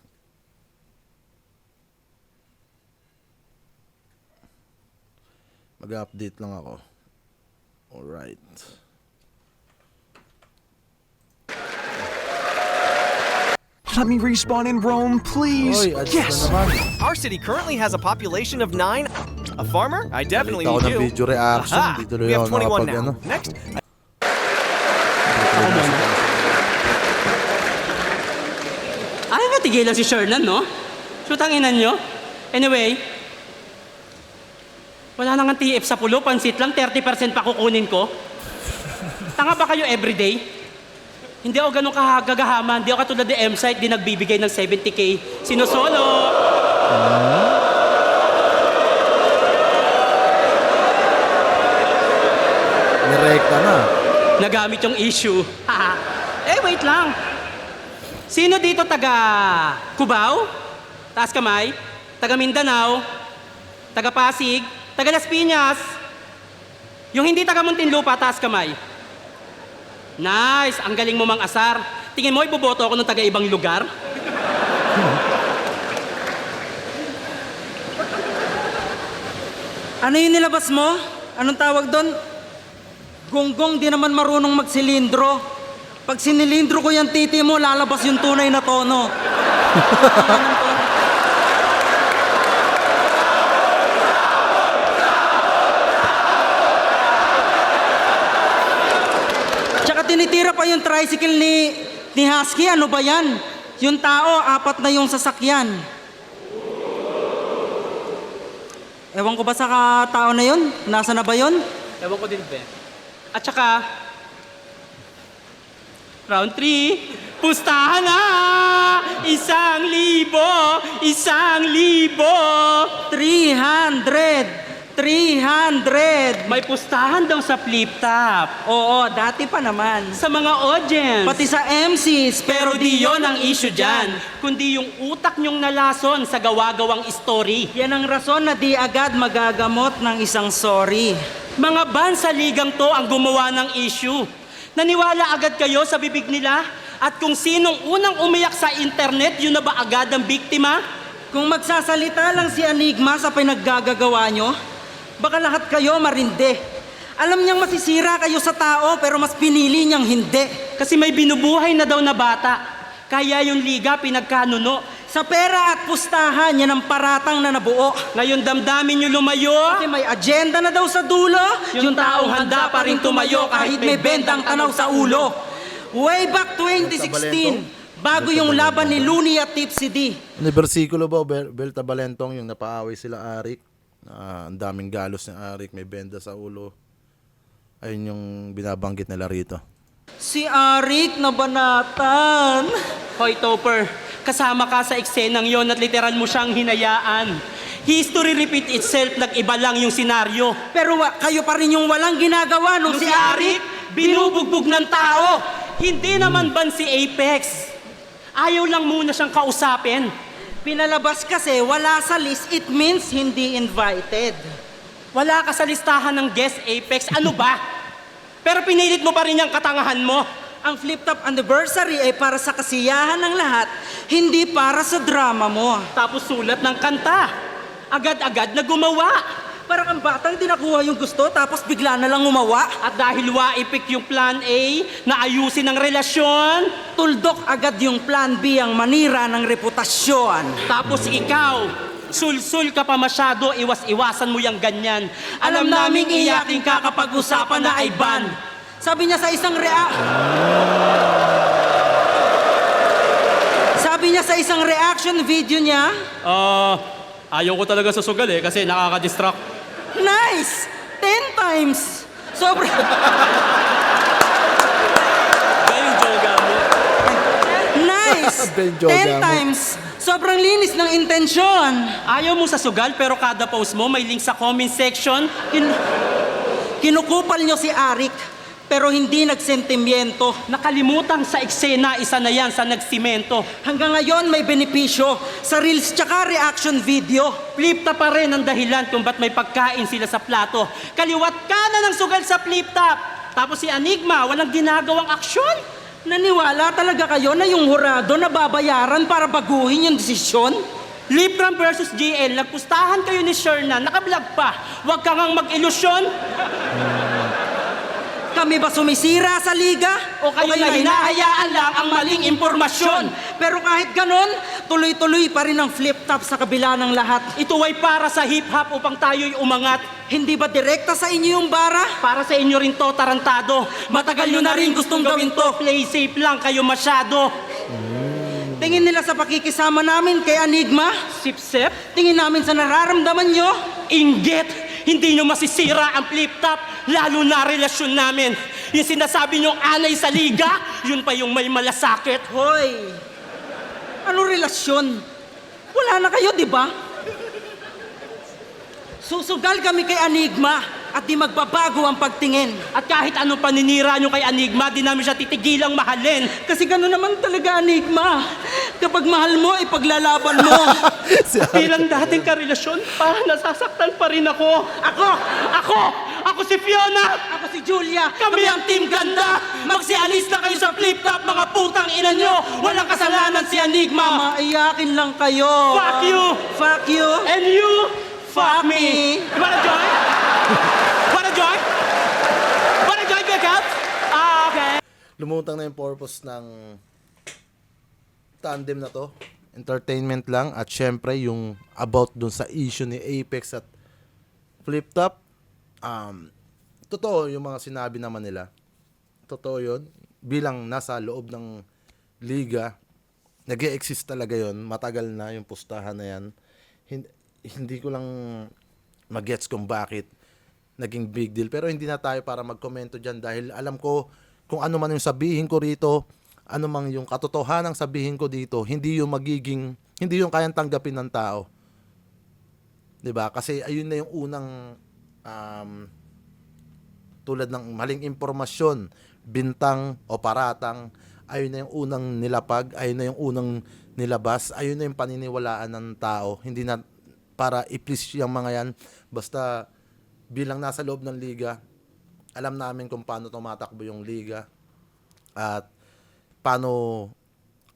Speaker 1: Mag-update lang ako. Alright.
Speaker 6: Let me respawn in Rome, please.
Speaker 1: Oy, adjust
Speaker 6: Yes.
Speaker 1: na naman.
Speaker 7: Our city currently has a population of 9. A farmer? I definitely
Speaker 1: Balita ko
Speaker 7: need
Speaker 1: ng
Speaker 7: you.
Speaker 1: video reaction.
Speaker 7: Aha!
Speaker 1: Di tuloy
Speaker 7: We have
Speaker 1: ako
Speaker 7: 21
Speaker 1: nakapag,
Speaker 7: now.
Speaker 1: ano.
Speaker 7: Next,
Speaker 3: Ay, natigilan si Shernan, no? Shoot ang inan nyo. Anyway, wala nang ang TF sa pulo, pansit lang, 30% pa kukunin ko. Tanga ba kayo everyday? Hindi ako ganun kahagagahaman, hindi ako katulad ni M-Site, di nagbibigay ng 70K. Sinosolo!
Speaker 1: Nirekta na.
Speaker 3: Nagamit yung issue. Wait lang. Sino dito taga Cubao? Taas kamay? Taga Mindanao? Taga Pasig? Taga Las Piñas? Yung hindi taga Muntinlupa, taas kamay. Nice! Ang galing mo mang asar. Tingin mo, iboboto ako ng taga ibang lugar?
Speaker 4: Ano yung nilabas mo? Anong tawag doon? Gonggong di naman marunong magsilindro. Pag sinilindro ko yung titi mo, lalabas yung tunay na tono. Tsaka tinitira pa yung tricycle ni Husky. Ano ba yan? Yung tao, 4 na yung sasakyan. Ewan ko ba sa tao na yun? Nasa na ba yun?
Speaker 3: Ewan ko din, be. At saka, round 3, pustahan na! 1,000! 1,000!
Speaker 4: 300!
Speaker 3: May pustahan daw sa flip top.
Speaker 4: Oo, dati pa naman.
Speaker 3: Sa mga audience.
Speaker 4: Pati sa MCs,
Speaker 3: Pero di yon ang issue dyan, kundi yung utak nyong nalason sa gawa-gawang story.
Speaker 4: Yan ang rason na di agad magagamot ng isang sorry.
Speaker 3: Mga ban sa ligang to ang gumawa ng issue. Naniwala agad kayo sa bibig nila? At kung sinong unang umiyak sa internet, yun na ba agad ang biktima?
Speaker 4: Kung magsasalita lang si Enigma sa pinaggagawa nyo, baka lahat kayo marinde. Alam niyang masisira kayo sa tao pero mas pinili niyang hindi.
Speaker 3: Kasi may binubuhay na daw na bata. Kaya yung liga pinagkanuno.
Speaker 4: Sa pera at pustahan, yan ang paratang na nabuo.
Speaker 3: Ngayon damdamin nyo lumayo.
Speaker 4: Kasi may agenda na daw sa dulo.
Speaker 3: Yung taong handa pa rin tumayo kahit may bendang tanaw sa ulo.
Speaker 4: Way back 2016, bago yung laban ni Looney at Tipsy D.
Speaker 1: Ano versikulo ba? Belta Balentong yung napaaway sila Arik. Ang daming galos ni Arik, may benda sa ulo. Ayun yung binabanggit nila rito.
Speaker 4: Si Arik na banatan.
Speaker 3: Hoy Topper, kasama ka sa eksenang yon at literal mo siyang hinayaan. History repeat itself, nag-iba lang yung senaryo.
Speaker 4: Pero kayo pa rin yung walang ginagawa nung
Speaker 3: Nung
Speaker 4: si Arik.
Speaker 3: binubugbog ng tao. Hindi naman ban si Apex. Ayaw lang muna siyang kausapin.
Speaker 4: Pinalabas kasi wala sa list, it means hindi invited.
Speaker 3: Wala ka sa listahan ng guest Apex. Ano ba? Pero pinilit mo pa rin yung katangahan mo.
Speaker 4: Ang flip-top anniversary ay para sa kasiyahan ng lahat, hindi para sa drama mo.
Speaker 3: Tapos sulat ng kanta. Agad-agad na gumawa.
Speaker 4: Para kang batang di nakuha yung gusto, tapos bigla na lang umawa.
Speaker 3: At dahil waipik yung plan A na ayusin ang relasyon,
Speaker 4: Tuldok agad yung plan B ang manira ng reputasyon.
Speaker 3: tapos ikaw, sul-sul ka pa masyado, iwas-iwasan mo yung ganyan. Alam naming iyaking ka kapag usapan na ay ban.
Speaker 4: Sabi niya sa isang reaction video niya,
Speaker 3: Ayaw ko talaga sa sugal kasi nakaka-distract.
Speaker 4: nice! 10 times! Sobrang...
Speaker 3: Gayong joga mo.
Speaker 4: Nice!
Speaker 1: Benjo
Speaker 4: 10
Speaker 1: Gamo.
Speaker 4: times! Sobrang linis ng intensyon.
Speaker 3: Ayaw mo sa sugal pero kada post mo may link sa comment section.
Speaker 4: Kinukupal niyo si Arik, pero hindi nagsentimiento.
Speaker 3: Nakalimutan sa eksena, isa na yan sa nagsimento.
Speaker 4: Hanggang ngayon may benepisyo sa reels tsaka reaction video.
Speaker 3: Flip-top pa rin ang dahilan kung ba't may pagkain sila sa plato. Kaliwat kanan ng sugal sa flip-top. Tapos si Enigma, walang ginagawang aksyon.
Speaker 4: Naniwala talaga kayo na yung hurado na babayaran para baguhin yung desisyon?
Speaker 3: Libram versus GL, nagpustahan kayo ni Shernan, nakablog pa. Huwag ka ngang mag-ilusyon.
Speaker 4: Kami ba sumisira sa liga?
Speaker 3: O kayo na hinahayaan lang ang maling impormasyon.
Speaker 4: Pero kahit ganon, tuloy-tuloy pa rin ang flip-top sa kabila ng lahat.
Speaker 3: Ito ay para sa hip-hop upang tayo'y umangat.
Speaker 4: Hindi ba direkta sa inyo yung bara?
Speaker 3: Para sa inyo rin to, tarantado. Matagal nyo na rin gustong gawin to. Play safe lang kayo masyado.
Speaker 4: Tingin nila sa pakikisama namin kay Enigma?
Speaker 3: Sip-sip,
Speaker 4: Tingin namin sa nararamdaman nyo?
Speaker 3: inggit. Hindi nyo masisira ang flip-top, lalo na relasyon namin. Yung sinasabi nyong anay sa liga, yun pa yung may malasakit.
Speaker 4: Hoy! Ano relasyon? Wala na kayo, di ba? Susugal kami kay Enigma at di magbabago ang pagtingin.
Speaker 3: At kahit anong paninira nyo kay Enigma, di namin siya titigilang mahalin.
Speaker 4: Kasi gano'n naman talaga, Enigma. Kapag mahal mo, ipaglalaban mo.
Speaker 3: Bilang dating karelasyon, parang nasasaktan pa rin ako. Ako si Fiona!
Speaker 4: Ako si Julia.
Speaker 3: Kami ang Team Ganda! Magsialis na kayo sa flip-top, mga putang ina nyo! Walang kasalanan si Enigma!
Speaker 4: Maiyakin lang kayo.
Speaker 3: Fuck you!
Speaker 4: Fuck you.
Speaker 3: And you, fuck me! Wanna join? Wanna join? Wanna join, back up? Okay.
Speaker 1: Lumutang na yung purpose ng tandem na to. Entertainment lang at syempre yung about dun sa issue ni Apex at Flip-Top. Totoo yung mga sinabi naman nila. Totoo yun. Bilang nasa loob ng liga, nag-e-exist talaga yun. Matagal na yung pustahan na yan. Hindi ko lang mag-gets kung bakit naging big deal. Pero hindi na tayo para magkomento dyan dahil alam ko kung ano man yung sabihin ko rito, ano mang yung katotohanan sabihin ko dito, hindi yung kayang tanggapin ng tao. 'Di ba? Kasi ayun na yung unang tulad ng maling impormasyon, bintang o paratang, ayun na yung unang nilapag, ayun na yung unang nilabas, ayun na yung paniniwalaan ng tao. Hindi na para i-please yung mga yan. Basta bilang nasa loob ng liga, alam namin kung paano tumatakbo yung liga at paano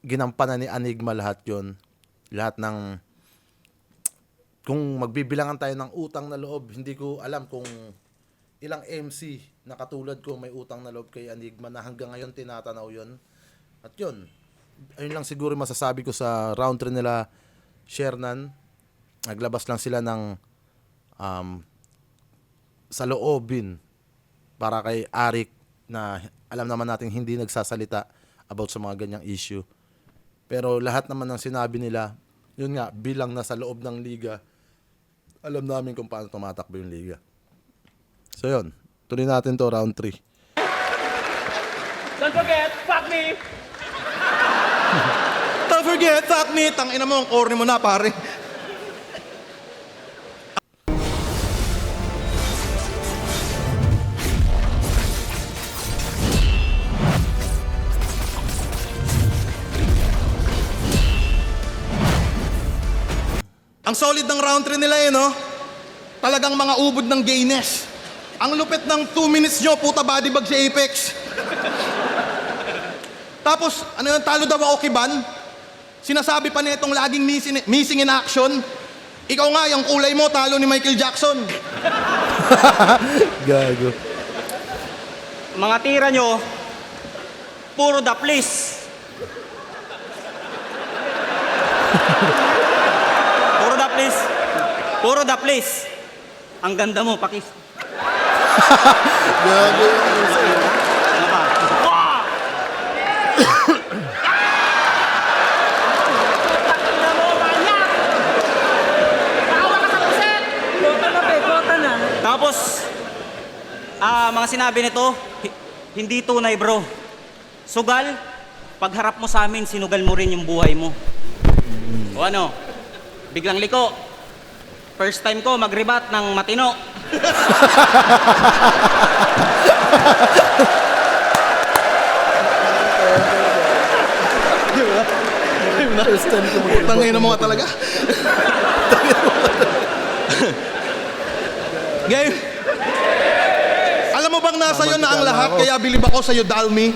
Speaker 1: ginampanan ni Enigma lahat yun. Lahat ng kung magbibilangan tayo ng utang na loob, hindi ko alam kung ilang MC na katulad ko may utang na loob kay Enigma na hanggang ngayon tinatanaw yun. At yun, ayun lang siguro masasabi ko sa round 3 nila Shernan. Naglabas lang sila ng sa loobin para kay Arik na alam naman natin hindi nagsasalita about sa mga ganyang issue. Pero lahat naman ng sinabi nila, yun nga, bilang nasa loob ng liga, alam namin kung paano tumatakbo yung liga. So yun, tuloy natin to round 3.
Speaker 3: Don't forget, fuck me!
Speaker 2: Don't forget, fuck me. Tangina mo, ang corny mo na, pare. Ang solid ng round 3 nila no? Talagang mga ubod ng gayness. Ang lupit ng 2 minutes nyo, puta body bag si Apex. Tapos, ano yun, talo daw ako kiban. Sinasabi pa nitong laging missing in action. Ikaw nga, yung kulay mo, talo ni Michael Jackson.
Speaker 1: Gago.
Speaker 5: Mga tira nyo, puro the please. Puro the please. Puro the please. Ang ganda mo, pakis.
Speaker 1: Gago.
Speaker 5: Ano pa? Wah! Takina mo, manyak! Tawa ka sa puset!
Speaker 4: Bota na, be, bota na.
Speaker 5: Tapos, mga sinabi nito, hindi tunay bro. Sugal, pagharap mo sa amin, sinugal mo rin yung buhay mo. O ano, biglang liko. First time ko mag-rebat ng matino.
Speaker 2: Tangay na mga talaga. Game. Alam mo bang nasa iyo na ang lahat, kaya bilib ako sa'yo, Dalmi?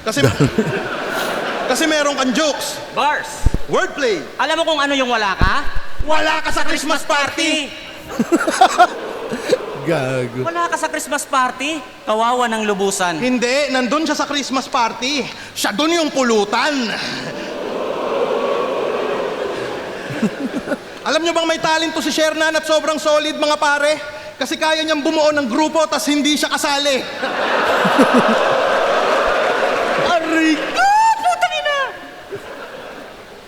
Speaker 2: Kasi meron kang jokes.
Speaker 5: Bars!
Speaker 2: Wordplay.
Speaker 5: Alam mo kung ano yung wala ka?
Speaker 2: Wala ka sa Christmas party.
Speaker 1: Gago.
Speaker 5: Wala ka sa Christmas party? Kawawa ng lubusan.
Speaker 2: Hindi, nandun siya sa Christmas party. Siya dun yung pulutan. Alam nyo bang may talento si Shernan at sobrang solid mga pare? Kasi kaya niyang bumuo ng grupo tas hindi siya kasali.
Speaker 5: Aray ka! Putang ina!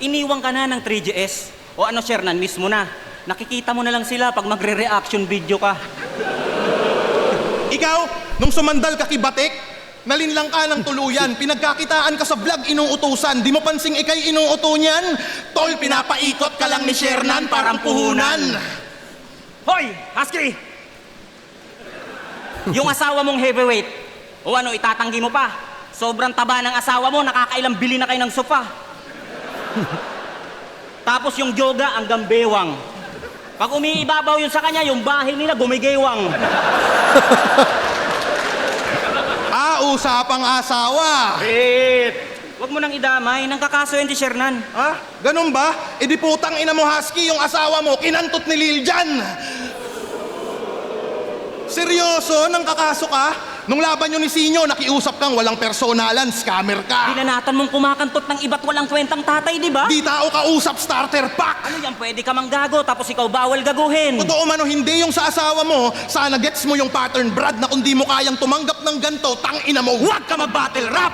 Speaker 5: Iniwan ka na ng 3GS. O ano, Shernan, mismo na. Nakikita mo na lang sila pag magre-reaction video ka.
Speaker 2: Ikaw, nung sumandal ka kay Batik, nalinlang ka ng tuluyan, pinagkakitaan ka sa vlog, inuutusan, di mo pansing ikay inuuto niyan. Tol, pinapaikot ka lang ni Shernan parang puhunan.
Speaker 5: Hoy! Husky! Yung asawa mong heavyweight, o ano, itatanggi mo pa. Sobrang taba ng asawa mo, nakakailang bili na kayo ng sofa. Tapos yung yoga, ang gambewang. Pag umiibabaw yun sa kanya, yung bahay nila gumigewang.
Speaker 2: Usapang asawa.
Speaker 5: Huwag mo nang idamay, nang kakasuhin si Shernan.
Speaker 2: Ganun ba? E di putang ina mo, Husky, yung asawa mo, kinantot ni Liljan. Seryoso, nang kakaso ka? Nung laban nyo ni Sinyo, nakiusap kang walang personalan, scammer ka.
Speaker 5: Binanatan mong kumakantot ng iba't walang kwentang tatay, di ba?
Speaker 2: Di tao kausap, starter pack.
Speaker 5: Ano yan, pwede ka manggago, tapos ikaw bawal gaguhin.
Speaker 2: Totoo man o hindi yung sa asawa mo, sana gets mo yung pattern, Brad, na kung di mo kayang tumanggap ng ganto, tangina mo, huwag ka mag-battle rap!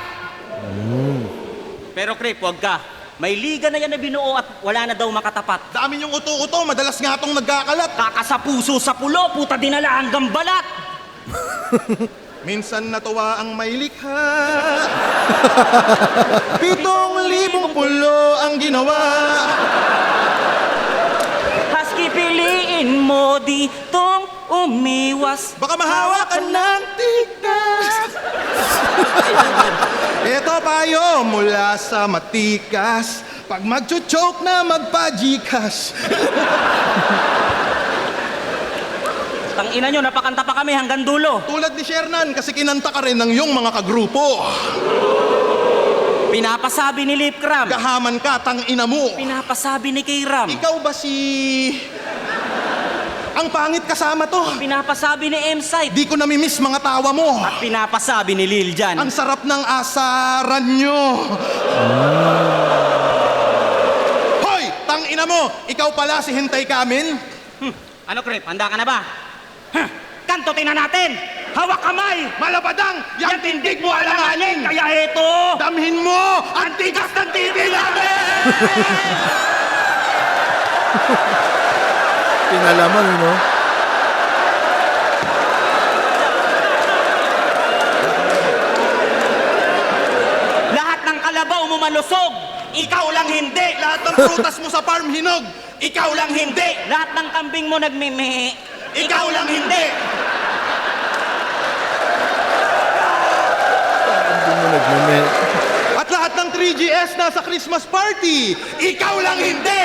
Speaker 5: Pero Crip, huwag ka. May liga na yan na binuo at wala na daw makatapat.
Speaker 2: Dami yung uto-uto, madalas nga tong nagkakalat.
Speaker 5: Kaka sa puso sa pulo, puta dinala hanggang balat.
Speaker 2: Minsan natuwa ang may likha. 7,000 pulo ang ginawa.
Speaker 5: Husky, piliin mo ditong umiwas.
Speaker 2: Baka mahawa ka ng tikas. Ito payo mula sa matikas. Pag magchuchoke na magpa-Gcash.
Speaker 5: Tangina nyo, napakanta pa kami hanggang dulo.
Speaker 2: Tulad ni Shernan, kasi kinanta ka rin ng iyong mga kagrupo.
Speaker 5: Pinapasabi ni Lip Cram.
Speaker 2: Gahaman ka, tangina mo.
Speaker 5: Pinapasabi ni K-Ram.
Speaker 2: Ikaw ba si... Ang pangit kasama to.
Speaker 5: Pinapasabi ni M-Side.
Speaker 2: Di ko namimiss mga tawa mo.
Speaker 5: At pinapasabi ni Lil Jan.
Speaker 2: Ang sarap ng asaran nyo. Hoy! Tangina mo! Ikaw pala si Hintay Kamin?
Speaker 5: Ano, Crip? Handa ka na ba? Kantutin na natin! Hawak kamay!
Speaker 2: Malabadang! Yang tindig mo alanganin!
Speaker 5: Kaya ito!
Speaker 2: Damhin mo! Ang tigas ng TV namin!
Speaker 1: Pinalaman, no?
Speaker 5: Lahat ng kalabaw mo malusog! Ikaw lang hindi!
Speaker 2: Lahat ng prutas mo sa farm hinog!
Speaker 5: Ikaw lang hindi! Lahat ng kambing mo nagmimi.
Speaker 2: Ikaw lang hindi!
Speaker 1: Hindi mo nagmame.
Speaker 2: At lahat ng 3GS nasa Christmas party! Ikaw lang hindi!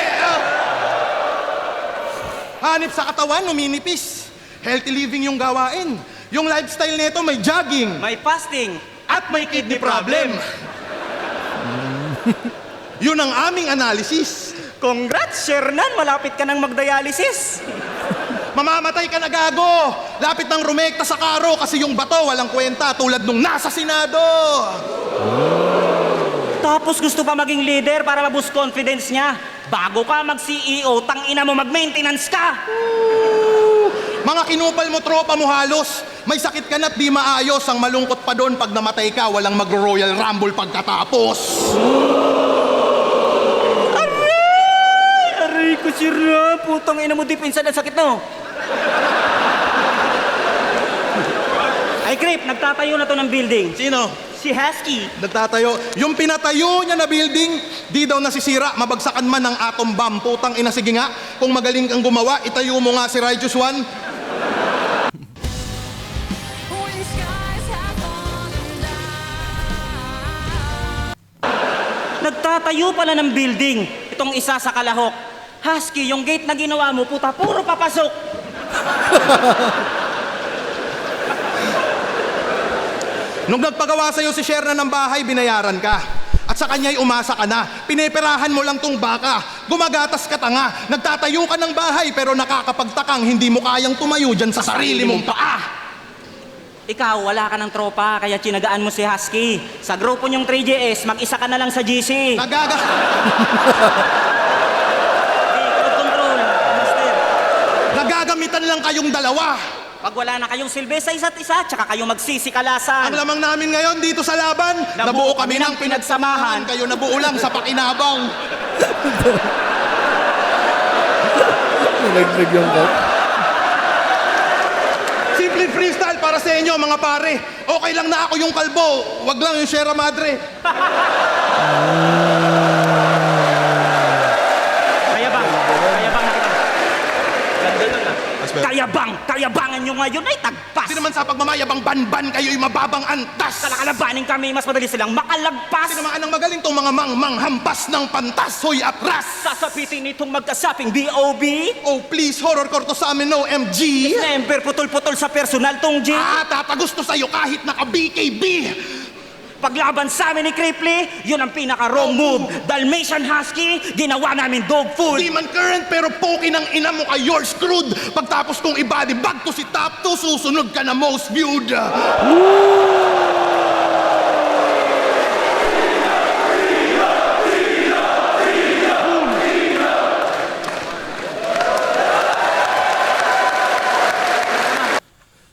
Speaker 2: Hanip sa katawan, numinipis. Healthy living yung gawain. Yung lifestyle nito may jogging
Speaker 5: May fasting.
Speaker 2: at may kidney problem. Yun ang aming analysis.
Speaker 5: Congrats, Shernan! Malapit ka nang magdialysis.
Speaker 2: Mamamatay ka na gago. Lapit ng rumekta sa karo kasi yung bato walang kwenta tulad nung nasa Senado.
Speaker 5: Tapos gusto pa maging leader para maboost confidence niya. Bago ka mag-CEO, tangina mo mag-maintenance ka.
Speaker 2: Mga kinupal mo, tropa mo halos. May sakit ka na't di maayos. Ang malungkot pa doon pag namatay ka, walang mag-Royal Rumble pagkatapos.
Speaker 5: Aray ko, Shernan! Putang ina mo, di pinsan ang sakit no. Ay, Creep, nagtatayo na to ng building.
Speaker 2: Sino?
Speaker 5: Si Husky.
Speaker 2: Nagtatayo. Yung pinatayo niya na building, di daw nasisira, mabagsakan man ng atom bomb. Putang ina, sige nga. Kung magaling kang gumawa, itayo mo nga si Righteous One.
Speaker 8: When skies have fallen down.
Speaker 5: Nagtatayo pala ng building. Itong isa sa Kalahok. Husky, yung gate na ginawa mo, puta, puro papasok.
Speaker 2: Nung nagpagawa sa'yo si Sherna ng bahay, binayaran ka. At sa kanya'y umasa ka na. Pineperahan mo lang tong baka. Gumagatas ka tanga. Nagtatayo ka ng bahay pero nakakapagtakang hindi mo kayang tumayo dyan sa sarili mong paa.
Speaker 5: Ikaw, wala ka ng tropa, kaya tinagaan mo si Husky. Sa grupo niyong 3JS, mag-isa ka na lang sa GC.
Speaker 2: Nagaga...
Speaker 5: Hey, crowd control, master.
Speaker 2: Nagagamitan lang kayong dalawa.
Speaker 5: Pag wala na kayong silbi sa isa't isa, tsaka kayo magsisikalasan.
Speaker 2: Ang lamang namin ngayon dito sa laban, nabuo kami ng pinagsamahan. Kayo nabuo lang sa pakinabang.
Speaker 1: Nilaglag yung cut.
Speaker 2: Simple freestyle para sa inyo mga pare. Okay lang na ako yung kalbo, wag lang yung Sierra Madre.
Speaker 5: Kayabang nakita. Ganda nun ah. Kayabangan nyo ngayon ay tagpas.
Speaker 2: Hindi naman sa pagmamayabang banban kayo'y mababang antas.
Speaker 5: Kalakalabanin kami, mas madali silang makalagpas.
Speaker 2: Tinamaan ng magaling tong mga mangmang hampas ng pantas, hoy atras.
Speaker 5: Sasapitin itong magkasaping B.O.B.
Speaker 2: Oh please, horror korto sa amin, no MG.
Speaker 5: Member putol-putol sa personal tong G.
Speaker 2: Tatagusto sa'yo kahit naka-BKB.
Speaker 5: Paglaban sa amin ni Cripply, yun ang pinaka-wrong move. Dalmatian Husky, ginawa namin dog food.
Speaker 2: Di man current pero poki ng ina mo kay you're screwed. Pagtapos kong i-body bag to si top 2, susunod ka na most viewed.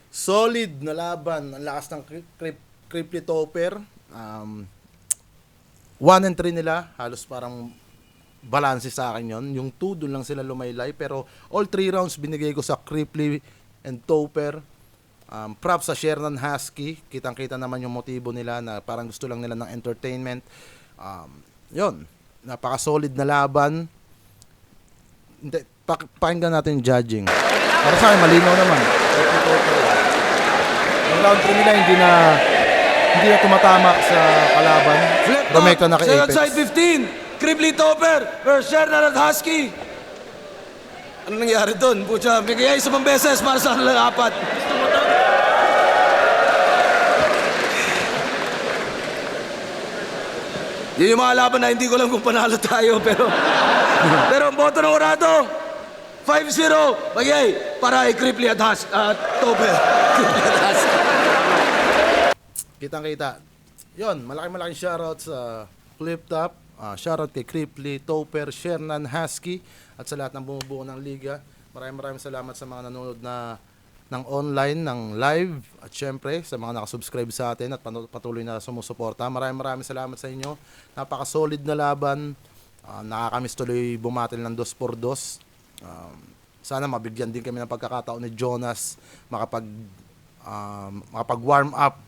Speaker 1: Solid na laban. Ang lakas ng Cripply Topper. 1 and 3 nila. Halos parang balance sa akin yon. Yung 2, doon lang sila lumaylay. Pero all 3 rounds binigay ko sa Cripply and Topper. Props sa Shernan Husky. Kitang-kita naman yung motibo nila na parang gusto lang nila ng entertainment. Yun. Napaka-solid na laban. Hindi, pakinggan natin yung judging. Para sa akin, malinaw naman. Cripply Topper. Yung round 3 nila hindi na tumatama sa kalaban. Rumekta na kay
Speaker 3: Second
Speaker 1: Apex.
Speaker 3: side 15. Cripply Topper versus Shernan at Husky. Ano nangyari doon? Pucha, bigay isa pang beses para sa kanilang apat. Yun yung mga laban na hindi ko alam kung panalo tayo, pero ang boto ng Orado, 5-0, bagay, para kay Cripply at Topper. Cripply at Husky.
Speaker 1: Kitang-kita. Yun, malaking shoutout sa Flip Top. Shoutout kay Cripply, Topper, Shernan, Husky at sa lahat ng bumubuo ng liga. Maraming salamat sa mga nanonood ng online, ng live at syempre sa mga nakasubscribe sa atin at patuloy na sumusuporta. Maraming salamat sa inyo. Napaka-solid na laban. Nakakamiss tuloy bumatil ng 2-2. Sana mabigyan din kami ng pagkakataon ni Jonas makapag-warm up,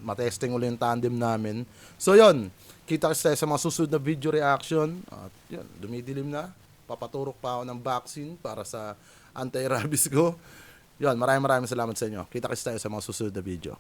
Speaker 1: matesting ulit yung tandem namin. So yun, kita kasi tayo sa mga susunod na video reaction. At yun, dumidilim na. Papaturok pa ako ng vaccine para sa anti-rabies ko. Yun, maraming salamat sa inyo. Kita kasi tayo sa mga susunod na video.